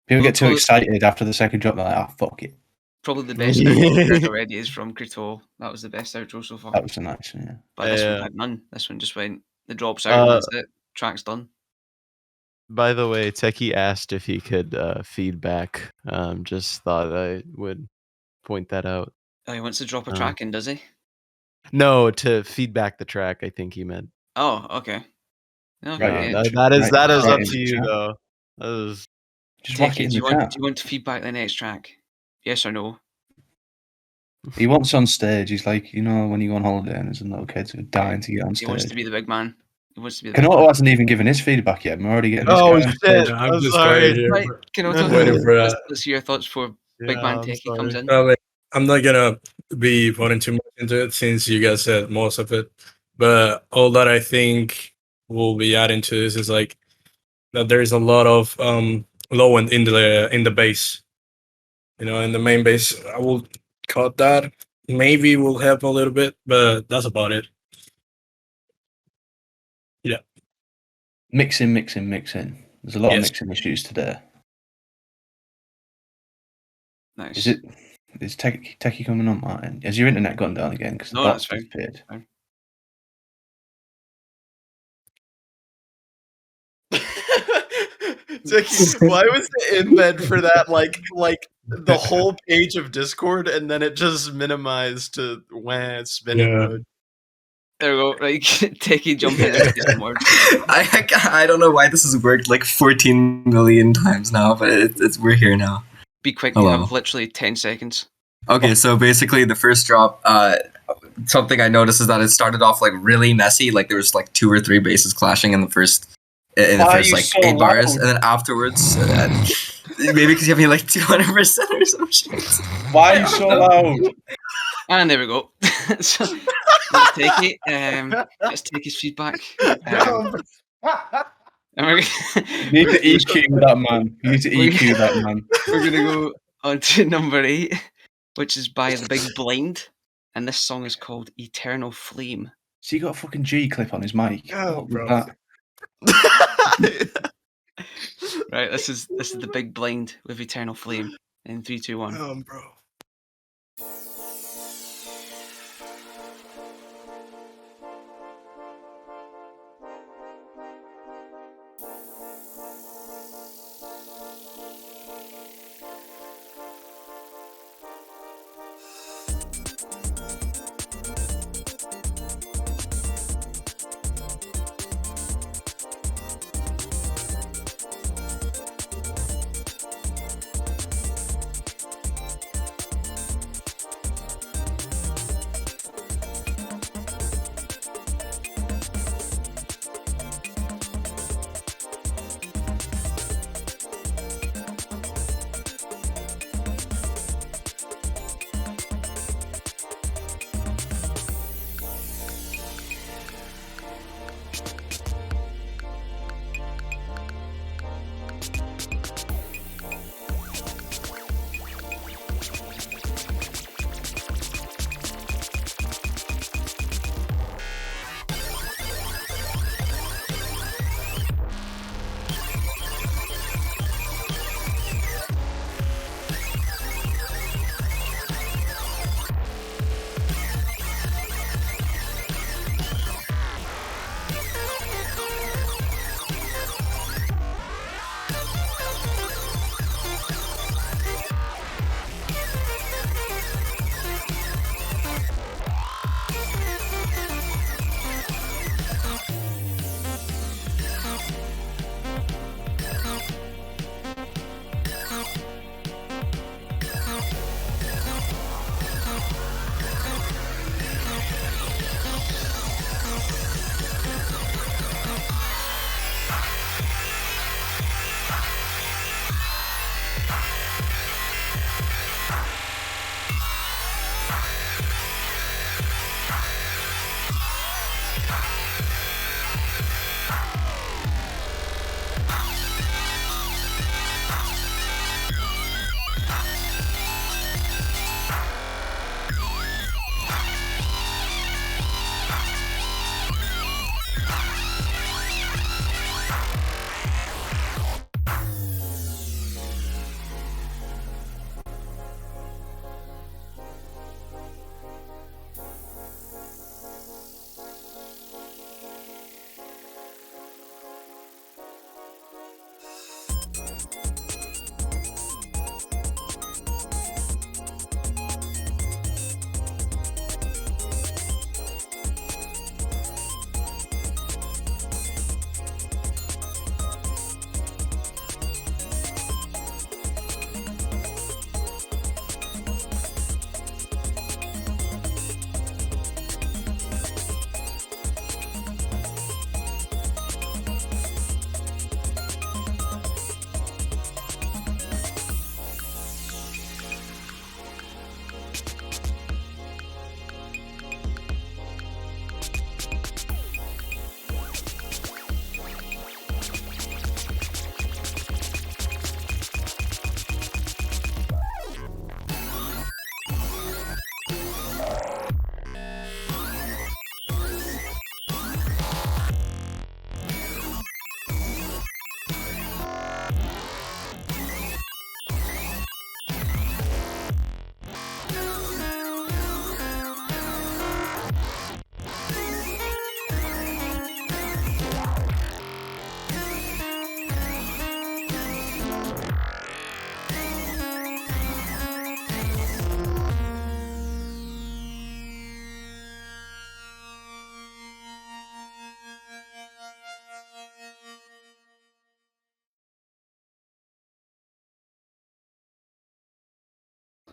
Speaker 3: People
Speaker 1: Well,
Speaker 3: get too excited after the second drop. They're like, "Oh, fuck it."
Speaker 1: Probably the best outro I've heard already is from Kretoal. That was the best outro so far.
Speaker 3: That was a nice. Yeah.
Speaker 1: But this one
Speaker 4: Yeah.
Speaker 1: had none. This one just went, the drop's out and that's it. Track's done.
Speaker 4: By the way, Techie asked if he could feedback. Just thought I would point that out.
Speaker 1: Oh, he wants to drop a track in, does he?
Speaker 4: No, to feedback the track, I think he meant.
Speaker 1: Oh, okay. No,
Speaker 3: Right,
Speaker 1: yeah.
Speaker 4: That is
Speaker 3: right
Speaker 4: up
Speaker 3: in
Speaker 4: to
Speaker 3: the
Speaker 4: you
Speaker 3: chat.
Speaker 4: though. That is
Speaker 3: Just whack it
Speaker 1: Techie,
Speaker 3: in
Speaker 1: do
Speaker 3: the
Speaker 1: you
Speaker 3: chat.
Speaker 1: want to feedback the next track? Yes or no?
Speaker 3: He wants on stage. He's like, when you go on holiday and there's some little kids who are dying to get on
Speaker 1: He wants to
Speaker 3: stage.
Speaker 1: be the big man. He wants to be the big
Speaker 3: Kanoto
Speaker 1: man.
Speaker 3: hasn't even given his feedback yet. I'm already getting this
Speaker 4: Oh
Speaker 3: guy on
Speaker 4: shit!
Speaker 3: stage.
Speaker 2: I'm
Speaker 4: I'm
Speaker 2: just
Speaker 4: sorry.
Speaker 2: right here
Speaker 1: Right, Kanoto,
Speaker 2: waiting for that.
Speaker 1: let's hear your thoughts before Big Man
Speaker 4: I'm
Speaker 1: Techie comes
Speaker 4: sorry.
Speaker 1: in.
Speaker 2: I'm not gonna be putting too much into it since you guys said most of it. But all that I think we'll be adding to this is like that there is a lot of low end in the bass. In the main bass. I will cut that. Maybe will help a little bit, but that's about it. Yeah.
Speaker 3: Mixing. There's a lot of
Speaker 2: Yes.
Speaker 3: mixing issues today.
Speaker 1: Nice.
Speaker 3: Is Techie coming on, Martin? Has your internet gone down again? Because the
Speaker 1: No,
Speaker 3: bat's
Speaker 1: that's fine.
Speaker 3: disappeared.
Speaker 1: Fine.
Speaker 6: Why was the embed for that like the whole page of Discord and then it just minimized to spinning
Speaker 2: Yeah.
Speaker 6: mode?
Speaker 1: There we go. Right, Techie, jump in and say some words.
Speaker 5: I don't know why this has worked like 14 million times now, but we're here now.
Speaker 1: Be quick.
Speaker 5: Hello.
Speaker 1: You have literally 10 seconds.
Speaker 5: Okay, so basically the first drop, something I noticed is that it started off like really messy, like there was like 2 or 3 basses clashing in the first like
Speaker 3: so
Speaker 5: 8 bars,
Speaker 3: loud?
Speaker 5: and then afterwards, maybe because you have me like 200% or some shit.
Speaker 3: Why are you so loud?
Speaker 1: And there we go. So, let's take it. Let's take his feedback. And we're
Speaker 3: You need to EQ that man. You need to EQ that man.
Speaker 1: We're gonna go on to number 8, which is by The Big Blind, and this song is called Eternal Flame.
Speaker 3: So he got a fucking G clip on his mic.
Speaker 2: Oh,
Speaker 3: What was
Speaker 2: bro.
Speaker 3: that?
Speaker 1: Right, this is The Big Blind with Eternal Flame in 3, 2, 1.
Speaker 2: Bro.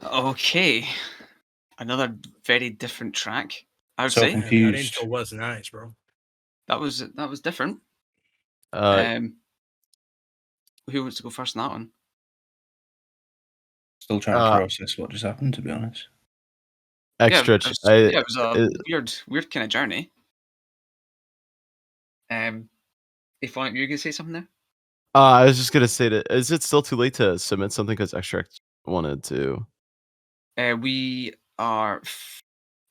Speaker 1: Okay, another very different track. I would
Speaker 3: So
Speaker 1: say
Speaker 2: Man, that
Speaker 3: confused.
Speaker 2: intro was nice, bro.
Speaker 1: that was different.
Speaker 4: Uh,
Speaker 1: Who wants to go first on that one?
Speaker 3: Still trying to
Speaker 4: uh,
Speaker 3: process what just happened, to be honest.
Speaker 4: extra.
Speaker 1: Yeah, it was a weird kind of journey. If you were gonna say something there?
Speaker 4: I was just gonna say that. Is it still too late to submit something? Because Extract wanted to.
Speaker 1: We are.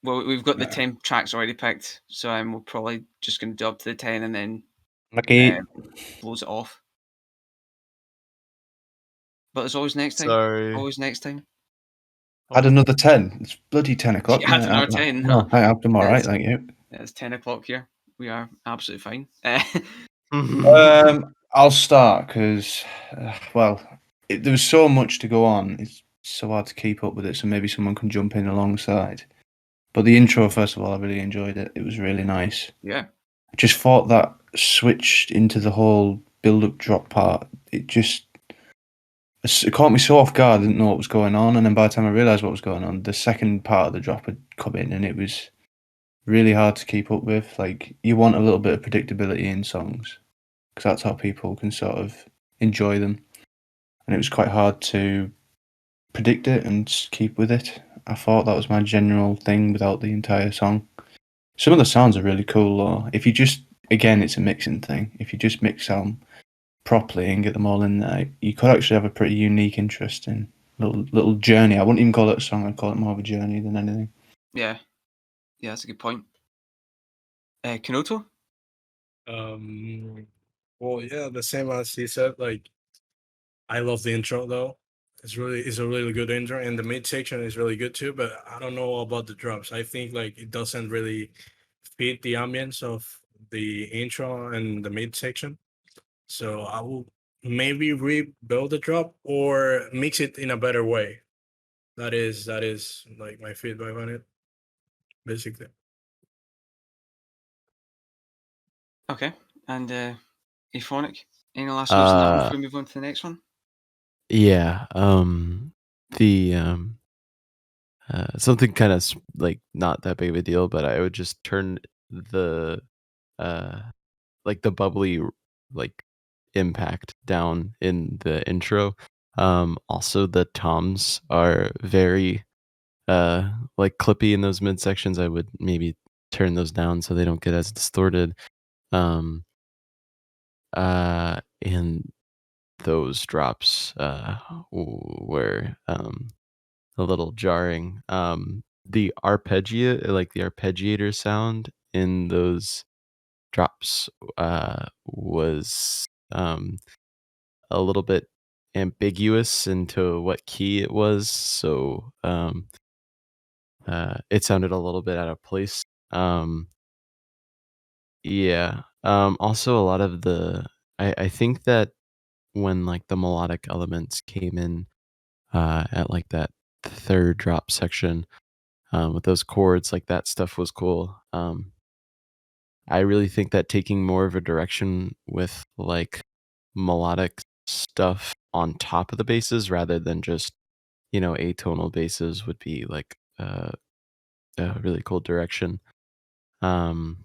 Speaker 1: Well, we've got the
Speaker 3: Yeah.
Speaker 1: 10 tracks already picked, so we're probably just going to do up to the 10 and then
Speaker 3: Lucky.
Speaker 1: close it off. But there's always next time.
Speaker 4: Sorry.
Speaker 1: Always next time.
Speaker 3: Add another 10. It's bloody 10 o'clock.
Speaker 1: Add
Speaker 3: mate.
Speaker 1: another 10.
Speaker 3: No, I'm all right,
Speaker 1: Yes.
Speaker 3: thank you.
Speaker 1: It's 10 o'clock here. We are absolutely fine.
Speaker 3: I'll start because, well, there was so much to go on. It's so hard to keep up with it, so maybe someone can jump in alongside. But the intro, first of all, I really enjoyed it. It was really nice.
Speaker 1: Yeah.
Speaker 3: I just thought that switched into the whole build-up drop part. It caught me so off guard. I didn't know what was going on, and then by the time I realised what was going on, the second part of the drop had come in, and it was really hard to keep up with. Like, you want a little bit of predictability in songs, because that's how people can sort of enjoy them. And it was quite hard to predict it and just keep with it. I thought that was my general thing without the entire song. Some of the sounds are really cool, though. If you just, again, it's a mixing thing. If you just mix them properly and get them all in there, you could actually have a pretty unique, interesting little journey. I wouldn't even call it a song. I'd call it more of a journey than anything.
Speaker 1: Yeah. Yeah, that's a good point. Kenoto?
Speaker 2: Well, yeah, the same as he said. Like, I love the intro though. It's a really good intro, and the mid section is really good too. But I don't know about the drops. I think like it doesn't really fit the ambience of the intro and the mid section. So I will maybe rebuild the drop or mix it in a better way. That is like my feedback on it, basically.
Speaker 1: Okay. And Aphonic? Any last words on that one before we move on to the next one?
Speaker 4: Yeah. The something kind of like not that big of a deal, but I would just turn the like the bubbly like impact down in the intro. Also the toms are very like clippy in those mid sections. I would maybe turn those down so they don't get as distorted. Um and those drops were a little jarring. The arpeggiator sound in those drops was a little bit ambiguous into what key it was, so it sounded a little bit out of place. Yeah. Also a lot of I think that when like the melodic elements came in at like that third drop section with those chords, like that stuff was cool. I really think that taking more of a direction with like melodic stuff on top of the basses rather than just, atonal basses would be like a really cool direction. Um,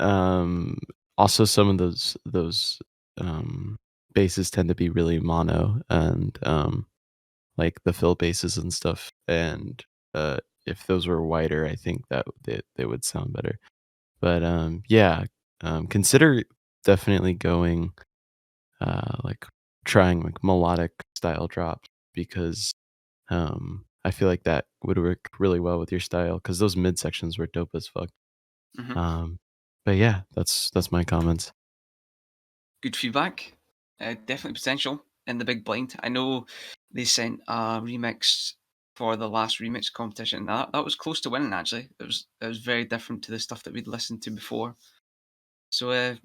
Speaker 4: also some of those basses tend to be really mono and like the fill basses and stuff. And if those were wider, I think that they would sound better. But yeah, consider definitely going like trying like melodic style drops because I feel like that would work really well with your style because those mid sections were dope as fuck.
Speaker 1: Mhm.
Speaker 4: But yeah, that's my comments.
Speaker 1: Good feedback. Definitely potential in the big blind. I know they sent a remix for the last remix competition. That was close to winning actually. It was very different to the stuff that we'd listened to before. So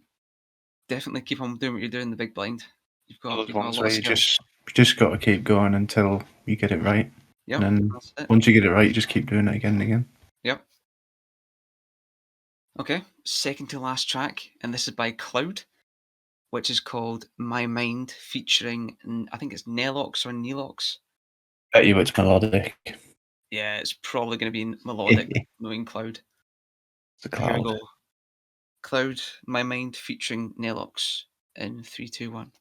Speaker 1: definitely keep on doing what you're doing in the big blind. You've got
Speaker 3: Those
Speaker 1: a
Speaker 3: ones
Speaker 1: lot
Speaker 3: where
Speaker 1: of
Speaker 3: you
Speaker 1: skills.
Speaker 3: just got to keep going until you get it right.
Speaker 1: Yep.
Speaker 3: And then
Speaker 1: That's it.
Speaker 3: once you get it right, you just keep doing it again and again.
Speaker 1: Yep. Okay. Second to last track, and this is by Cloud, which is called My Mind, featuring I think it's Nelox or Nelox.
Speaker 3: Bet you it's melodic.
Speaker 1: Yeah, it's probably going to be melodic, knowing Cloud.
Speaker 3: It's a
Speaker 1: Here we
Speaker 3: cloud.
Speaker 1: go. Cloud, My Mind featuring Nelox in 3, 2, 1.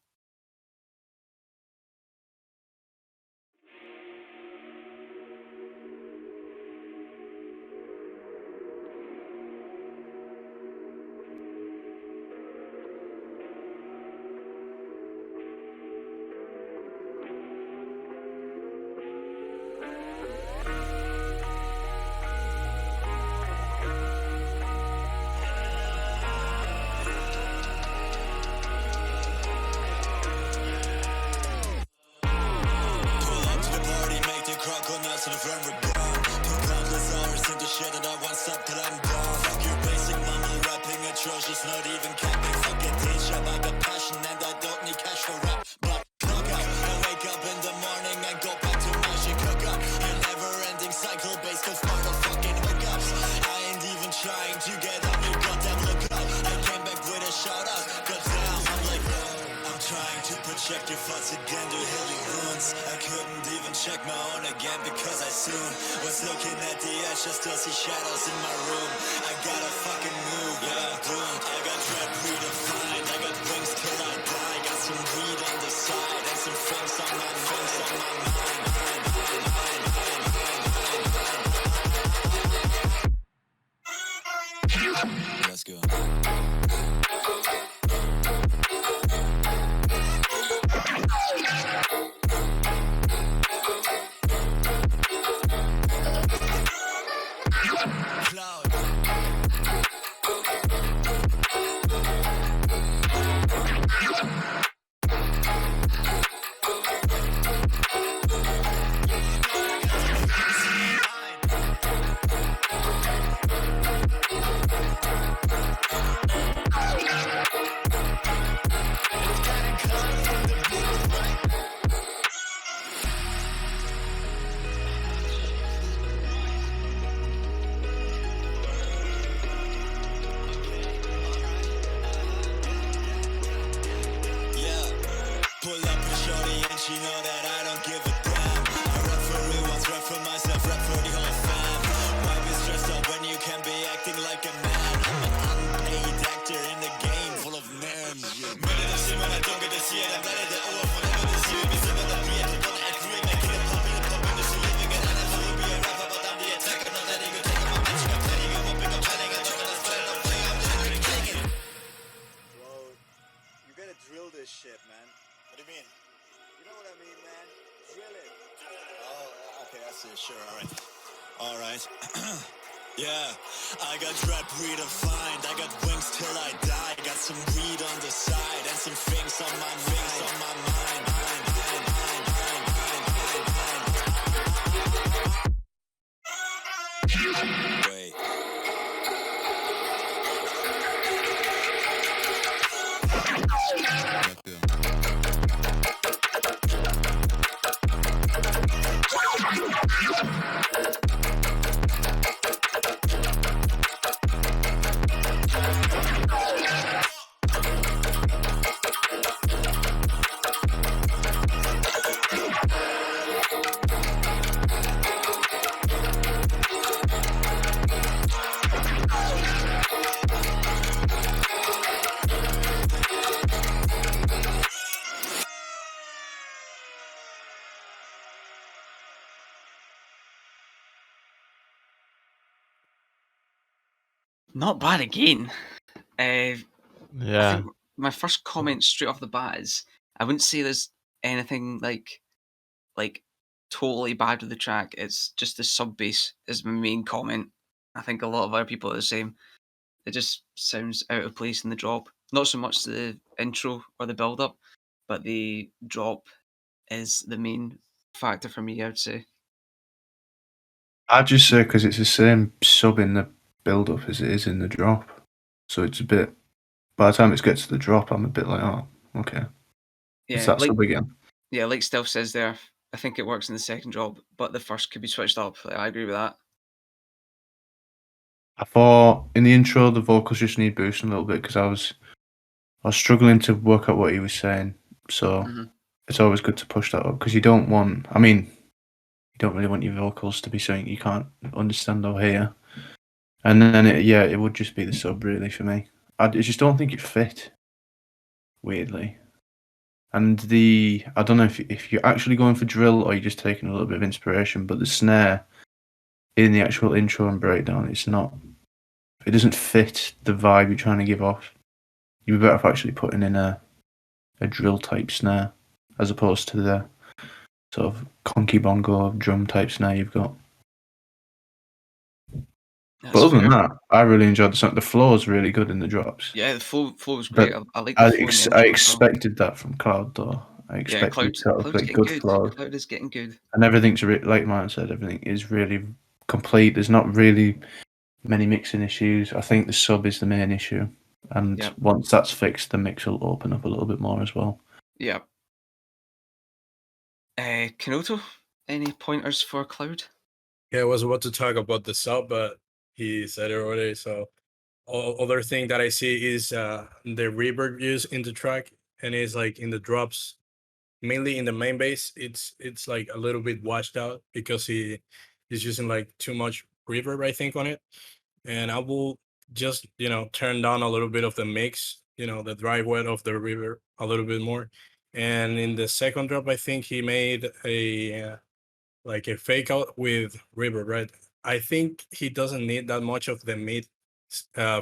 Speaker 5: Pull up to the party, make the crowd go nuts and the front we're gone. Put countless hours into shit that I won't stop till I'm gone. Fuck your basic mumble rapping atrocious, not even capping. Fuck a day job, I got passion and I don't need cash for rap. But clock out, I wake up in the morning and go back to my shit cook up. A never-ending cycle based off motherfucking hookups. I ain't even trying to get on your goddamn lookout. I came back with a shout-out, goddamn, I'm like, I'm trying to project your thoughts again to heal your wounds. I couldn't even check my own again because I soon was looking at the edge, I still see shadows in my room. I gotta fucking move, yeah, boom. I got dread redefined, I got wings till I die. Got some weed on the side and some things on my mind. Let's go. Cloud. Yeah, pull up a shorty and she know that I don't give a damn. I rap for real once, rap for myself, rap for the whole fam. Why be stressed out when you can be acting like a man? I'm an unpaid actor in the game full of names. Many of see when I don't get to see it, I'm glad that all of whenever they see me, so that I'm the end, don't act real, make it pop in the sea, living it, and I will be a rapper, but I'm the attacker, not letting you take my bitch, I'm telling you, whooping, I'm planning, I'm not gonna split it, I'm playing, I'm literally taking it.
Speaker 7: Bro, you gotta drill this shit, man.
Speaker 5: What do you mean?
Speaker 7: You know what I mean, man? Drill it.
Speaker 5: Oh, okay, that's it, sure, alright. Yeah, I got rap redefined, I got wings till I die. Got some weed on the side and some things on my mind. Wait.
Speaker 1: Not bad again. I
Speaker 4: Yeah.
Speaker 1: think my first comment straight off the bat is I wouldn't say there's anything like totally bad with the track. It's just the sub bass is my main comment. I think a lot of other people are the same. It just sounds out of place in the drop. Not so much the intro or the build up, but the drop is the main factor for me, I would say.
Speaker 3: I'd just say because it's the same sub in the build up as it is in the drop. So it's a bit. By the time it gets to the drop, I'm a bit like, oh, okay. It's
Speaker 1: Yeah,
Speaker 3: that sub again.
Speaker 1: yeah, like Stealth says there, I think it works in the second drop, but the first could be switched up. Like, I agree with that.
Speaker 3: I thought in the intro the vocals just need boosting a little bit because I was struggling to work out what he was saying. So
Speaker 1: Mhm.
Speaker 3: it's always good to push that up because you don't want. I mean, don't really want your vocals to be something you can't understand or hear. And then it would just be the sub really for me. I just don't think it fit. Weirdly. And I don't know if you're actually going for drill or you're just taking a little bit of inspiration, but the snare in the actual intro and breakdown, it doesn't fit the vibe you're trying to give off. You'd be better off actually putting in a drill type snare as opposed to the sort of conky bongo drum type snare you've got.
Speaker 1: That's
Speaker 3: But other than
Speaker 1: fair.
Speaker 3: that, I really enjoyed the song. The flow is really good in the drops.
Speaker 1: Yeah, the flow was great.
Speaker 3: But
Speaker 1: I like the flow in the
Speaker 3: I
Speaker 1: intro as well.
Speaker 3: expected that from Cloud though. I
Speaker 1: Yeah,
Speaker 3: expected
Speaker 1: Cloud's
Speaker 3: sort of like
Speaker 1: getting
Speaker 3: good
Speaker 1: good.
Speaker 3: flow.
Speaker 1: Cloud is getting good.
Speaker 3: And everything's like Martin said, everything is really complete. There's not really many mixing issues. I think the sub is the main issue, and
Speaker 1: Yep.
Speaker 3: once that's fixed, the mix will open up a little bit more as well.
Speaker 1: Yeah. Kenoto, any pointers for Cloud?
Speaker 2: Yeah, I was about to talk about the sub, but he said it already. So, other thing that I see is the reverb used in the track, and it's like in the drops, mainly in the main bass. It's like a little bit washed out because he's using like too much reverb, I think, on it. And I will just turn down a little bit of the mix, the dry wet of the reverb a little bit more. And in the second drop, I think he made a like a fake out with reverb, right? I think he doesn't need that much of the mid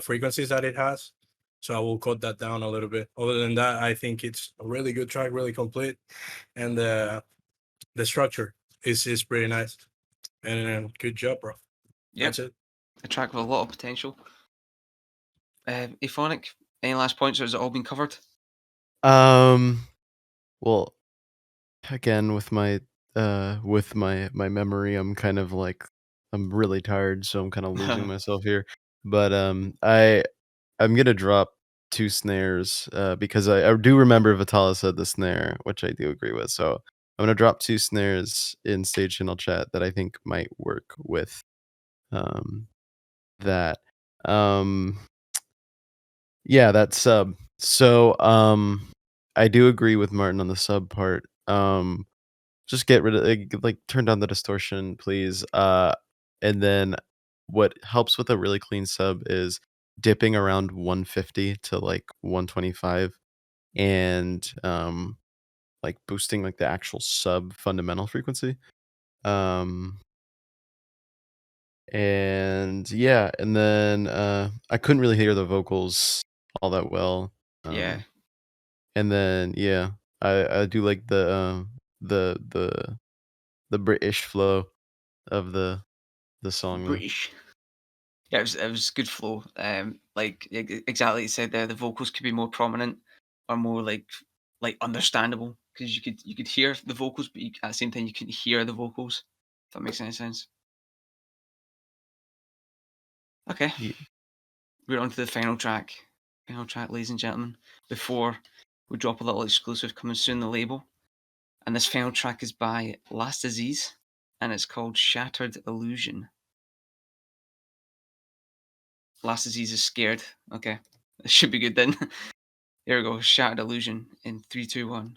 Speaker 2: frequencies that it has. So I will cut that down a little bit. Other than that, I think it's a really good track, really complete. And the structure is pretty nice. And good job, bro.
Speaker 1: Yep.
Speaker 2: That's it.
Speaker 1: A track with a lot of potential. Aphonic, any last points, or has it all been covered?
Speaker 4: Well, again, with my memory, I'm kind of like I'm really tired, so I'm kind of losing myself here. But I'm gonna drop 2 snares because I do remember Vitalis said the snare, which I do agree with. So I'm gonna drop 2 snares in stage channel chat that I think might work with that. Yeah, that sub. So I do agree with Martin on the sub part. Just get rid of like turn down the distortion, please. And then what helps with a really clean sub is dipping around 150 to like 125 and like boosting like the actual sub fundamental frequency. And yeah, and then I couldn't really hear the vocals all that well.
Speaker 1: Yeah.
Speaker 4: And then yeah, I do like the British flow of the song though.
Speaker 1: British. Yeah, it was good flow. Like exactly you said there, the vocals could be more prominent or more like understandable because you could hear the vocals, but at the same time you couldn't hear the vocals. If that makes any sense. Okay,
Speaker 4: Yeah.
Speaker 1: we're on to the final track. Final track, ladies and gentlemen. Before we drop a little exclusive coming soon, the label. And this final track is by Last Disease, and it's called Shattered Illusion. Last Disease is scared. Okay, this should be good then. Here we go. Shattered Illusion in 3, 2, 1.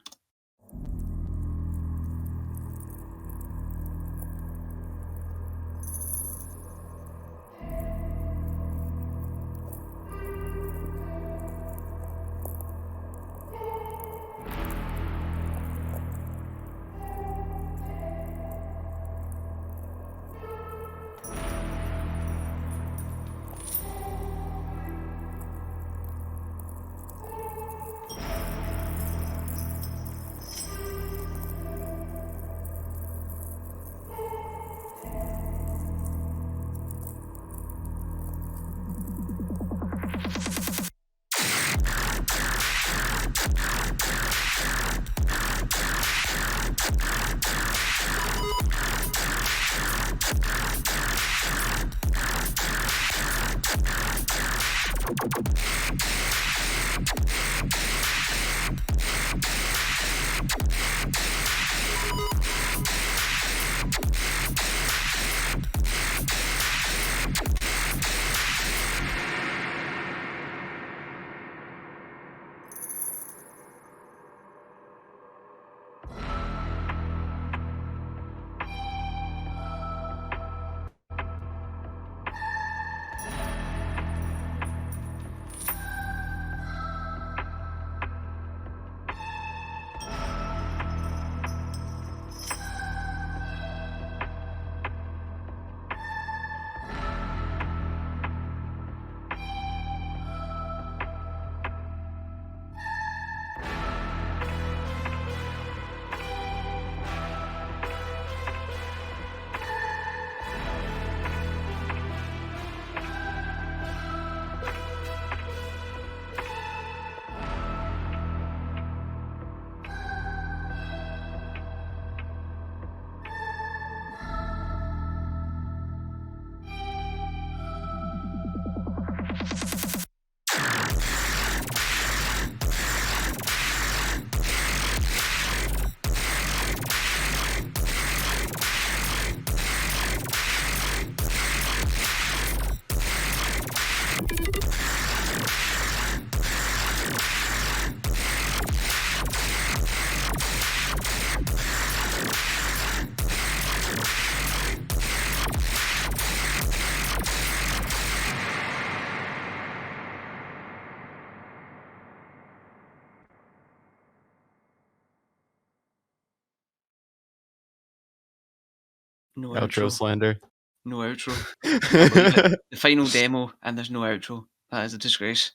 Speaker 1: No
Speaker 4: Outro
Speaker 1: outro.
Speaker 4: slander.
Speaker 1: No outro. Can't believe it. The final demo and there's no outro. That is a disgrace.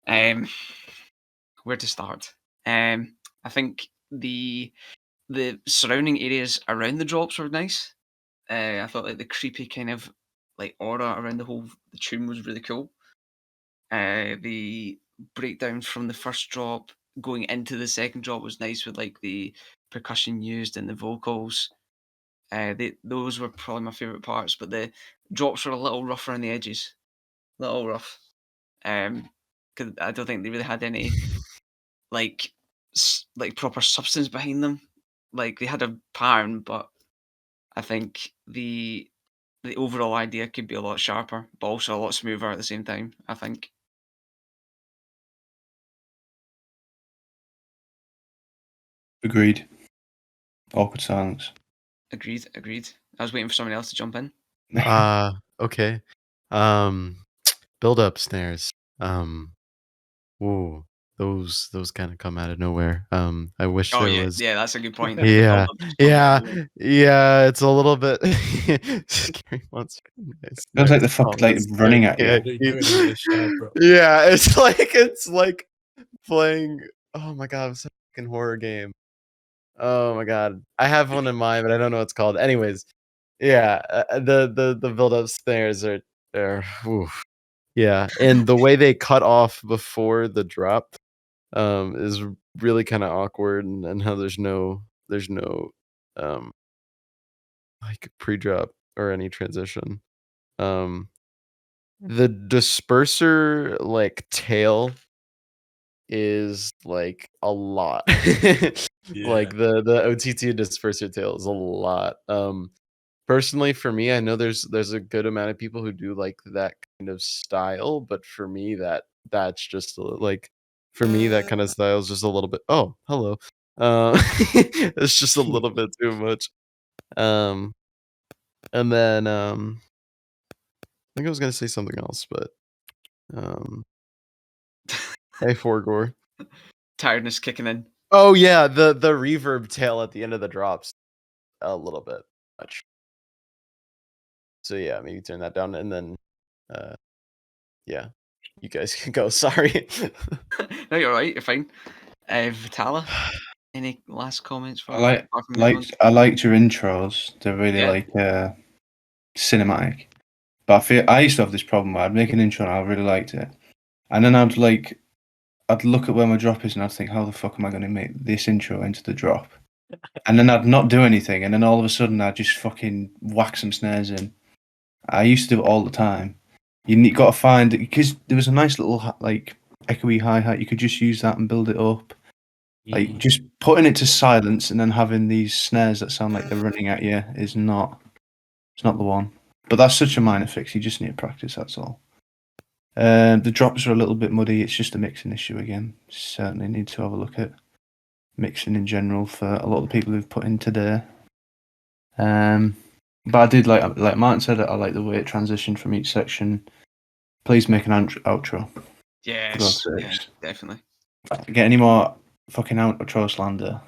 Speaker 1: Where to start? I think the surrounding areas around the drops were nice. I thought like the creepy kind of like aura around the tomb was really cool. The breakdown from the first drop going into the second drop was nice with like the percussion used and the vocals. Those were probably my favorite parts, but the drops were a little rough around the edges, little rough. 'Cause I don't think they really had any like like proper substance behind them. Like they had a pattern, but I think the overall idea could be a lot sharper, but also a lot smoother at the same time. I think.
Speaker 3: Agreed. Awkward silence.
Speaker 1: Agreed. Agreed. I was waiting for someone else to jump in.
Speaker 4: Okay. Build up snares. Whoa, those kind of come out of nowhere. I wish
Speaker 1: Oh
Speaker 4: there
Speaker 1: yeah,
Speaker 4: was.
Speaker 1: yeah, that's a good point.
Speaker 4: Yeah,
Speaker 1: Build-up just comes out
Speaker 4: yeah,
Speaker 1: of nowhere.
Speaker 4: yeah. It's a little bit scary monster. Nice,
Speaker 3: Feels like the
Speaker 4: nice. Oh,
Speaker 3: fuck like
Speaker 4: that's
Speaker 3: running
Speaker 4: scary.
Speaker 3: at
Speaker 2: What
Speaker 3: you.
Speaker 2: are they doing in the chat, bro?
Speaker 4: Yeah, it's like playing. Oh my god, it's a fucking horror game. Oh my god, I have one in mind, but I don't know what it's called. Anyways, yeah, the build up snares are oof. Yeah, and the way they cut off before the drop is really kind of awkward, and how there's no um like pre-drop or any transition. Um, the disperser like tail is like a lot.
Speaker 2: Yeah.
Speaker 4: Like the OTT disperser tail is a lot. Personally for me, I know there's a good amount of people who do like that kind of style, but for me that's just like for me that kind of style is just a little bit. Oh, hello. It's just a little bit too much. Um, and then I think I was gonna say something else, but um, hey, Forgore.
Speaker 1: Tiredness kicking in.
Speaker 4: Oh yeah, the reverb tail at the end of the drops a little bit much. So yeah, maybe turn that down, and then yeah, you guys can go. Sorry.
Speaker 1: No, you're right. You're fine. Vitala, any last comments for
Speaker 3: I like
Speaker 1: apart from the good ones?
Speaker 3: I liked your intros. They're really
Speaker 1: Yeah.
Speaker 3: like cinematic. But I used to have this problem where I'd make an intro and I really liked it. And then I'd look at where my drop is and I'd think, how the fuck am I gonna make this intro into the drop? And then I'd not do anything, and then all of a sudden I'd just fucking whack some snares in. I used to do it all the time. Got to find it because there was a nice little like echoey hi hat. You could just use that and build it up. Like just putting it to silence and then having these snares that sound like they're running at you is not. It's not the one. But that's such a minor fix. You just need to practice. That's all. The drops are a little bit muddy. It's just a mixing issue again. Certainly need to have a look at mixing in general for a lot of the people who've put in today. But I did like Martin said, I like the way it transitioned from each section. Please make an outro.
Speaker 1: Yes. Yeah, definitely.
Speaker 3: Get any more fucking outro slander?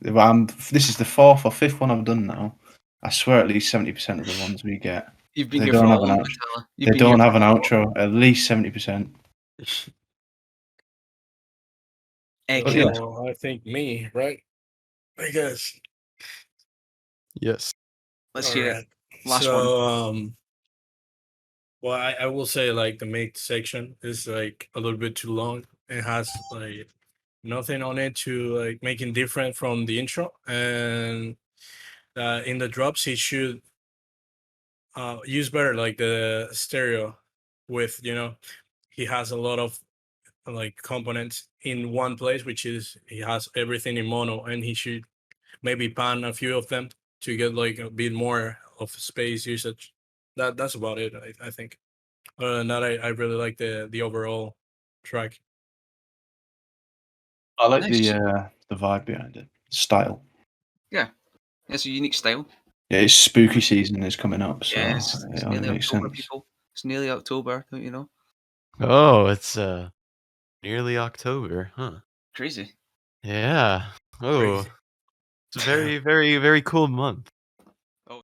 Speaker 3: This is the fourth or fifth one I've done now. I swear at least 70% of the ones we get.
Speaker 1: You've been
Speaker 3: They
Speaker 1: here for
Speaker 3: don't
Speaker 1: a
Speaker 3: have an
Speaker 1: long
Speaker 3: outro.
Speaker 1: Vitala.
Speaker 3: They don't have an outro. At least 70%.
Speaker 2: Okay,
Speaker 3: yeah.
Speaker 2: well, I think me, right? I guess.
Speaker 4: Yes.
Speaker 1: Let's
Speaker 2: All
Speaker 1: hear
Speaker 2: right.
Speaker 1: it. Last one.
Speaker 2: So, well, I will say like the mid section is like a little bit too long. It has like nothing on it to like making different from the intro, and in the drops he should use better like the stereo with he has a lot of like components in one place, which is he has everything in mono, and he should maybe pan a few of them to get like a bit more of space usage. That's about it, I think. Other than that, I really like the overall track.
Speaker 3: I like
Speaker 1: Nice.
Speaker 3: the vibe behind it, style.
Speaker 1: Yeah, it's a unique style.
Speaker 3: Yeah, it's spooky season is coming up, so
Speaker 1: Yeah, it's
Speaker 3: it only
Speaker 1: nearly
Speaker 3: makes
Speaker 1: October,
Speaker 3: sense.
Speaker 1: people. It's nearly October, don't you know?
Speaker 4: Oh, it's nearly October, huh?
Speaker 1: Crazy.
Speaker 4: Yeah. Oh,
Speaker 2: Crazy.
Speaker 4: it's a very, very, very cool month.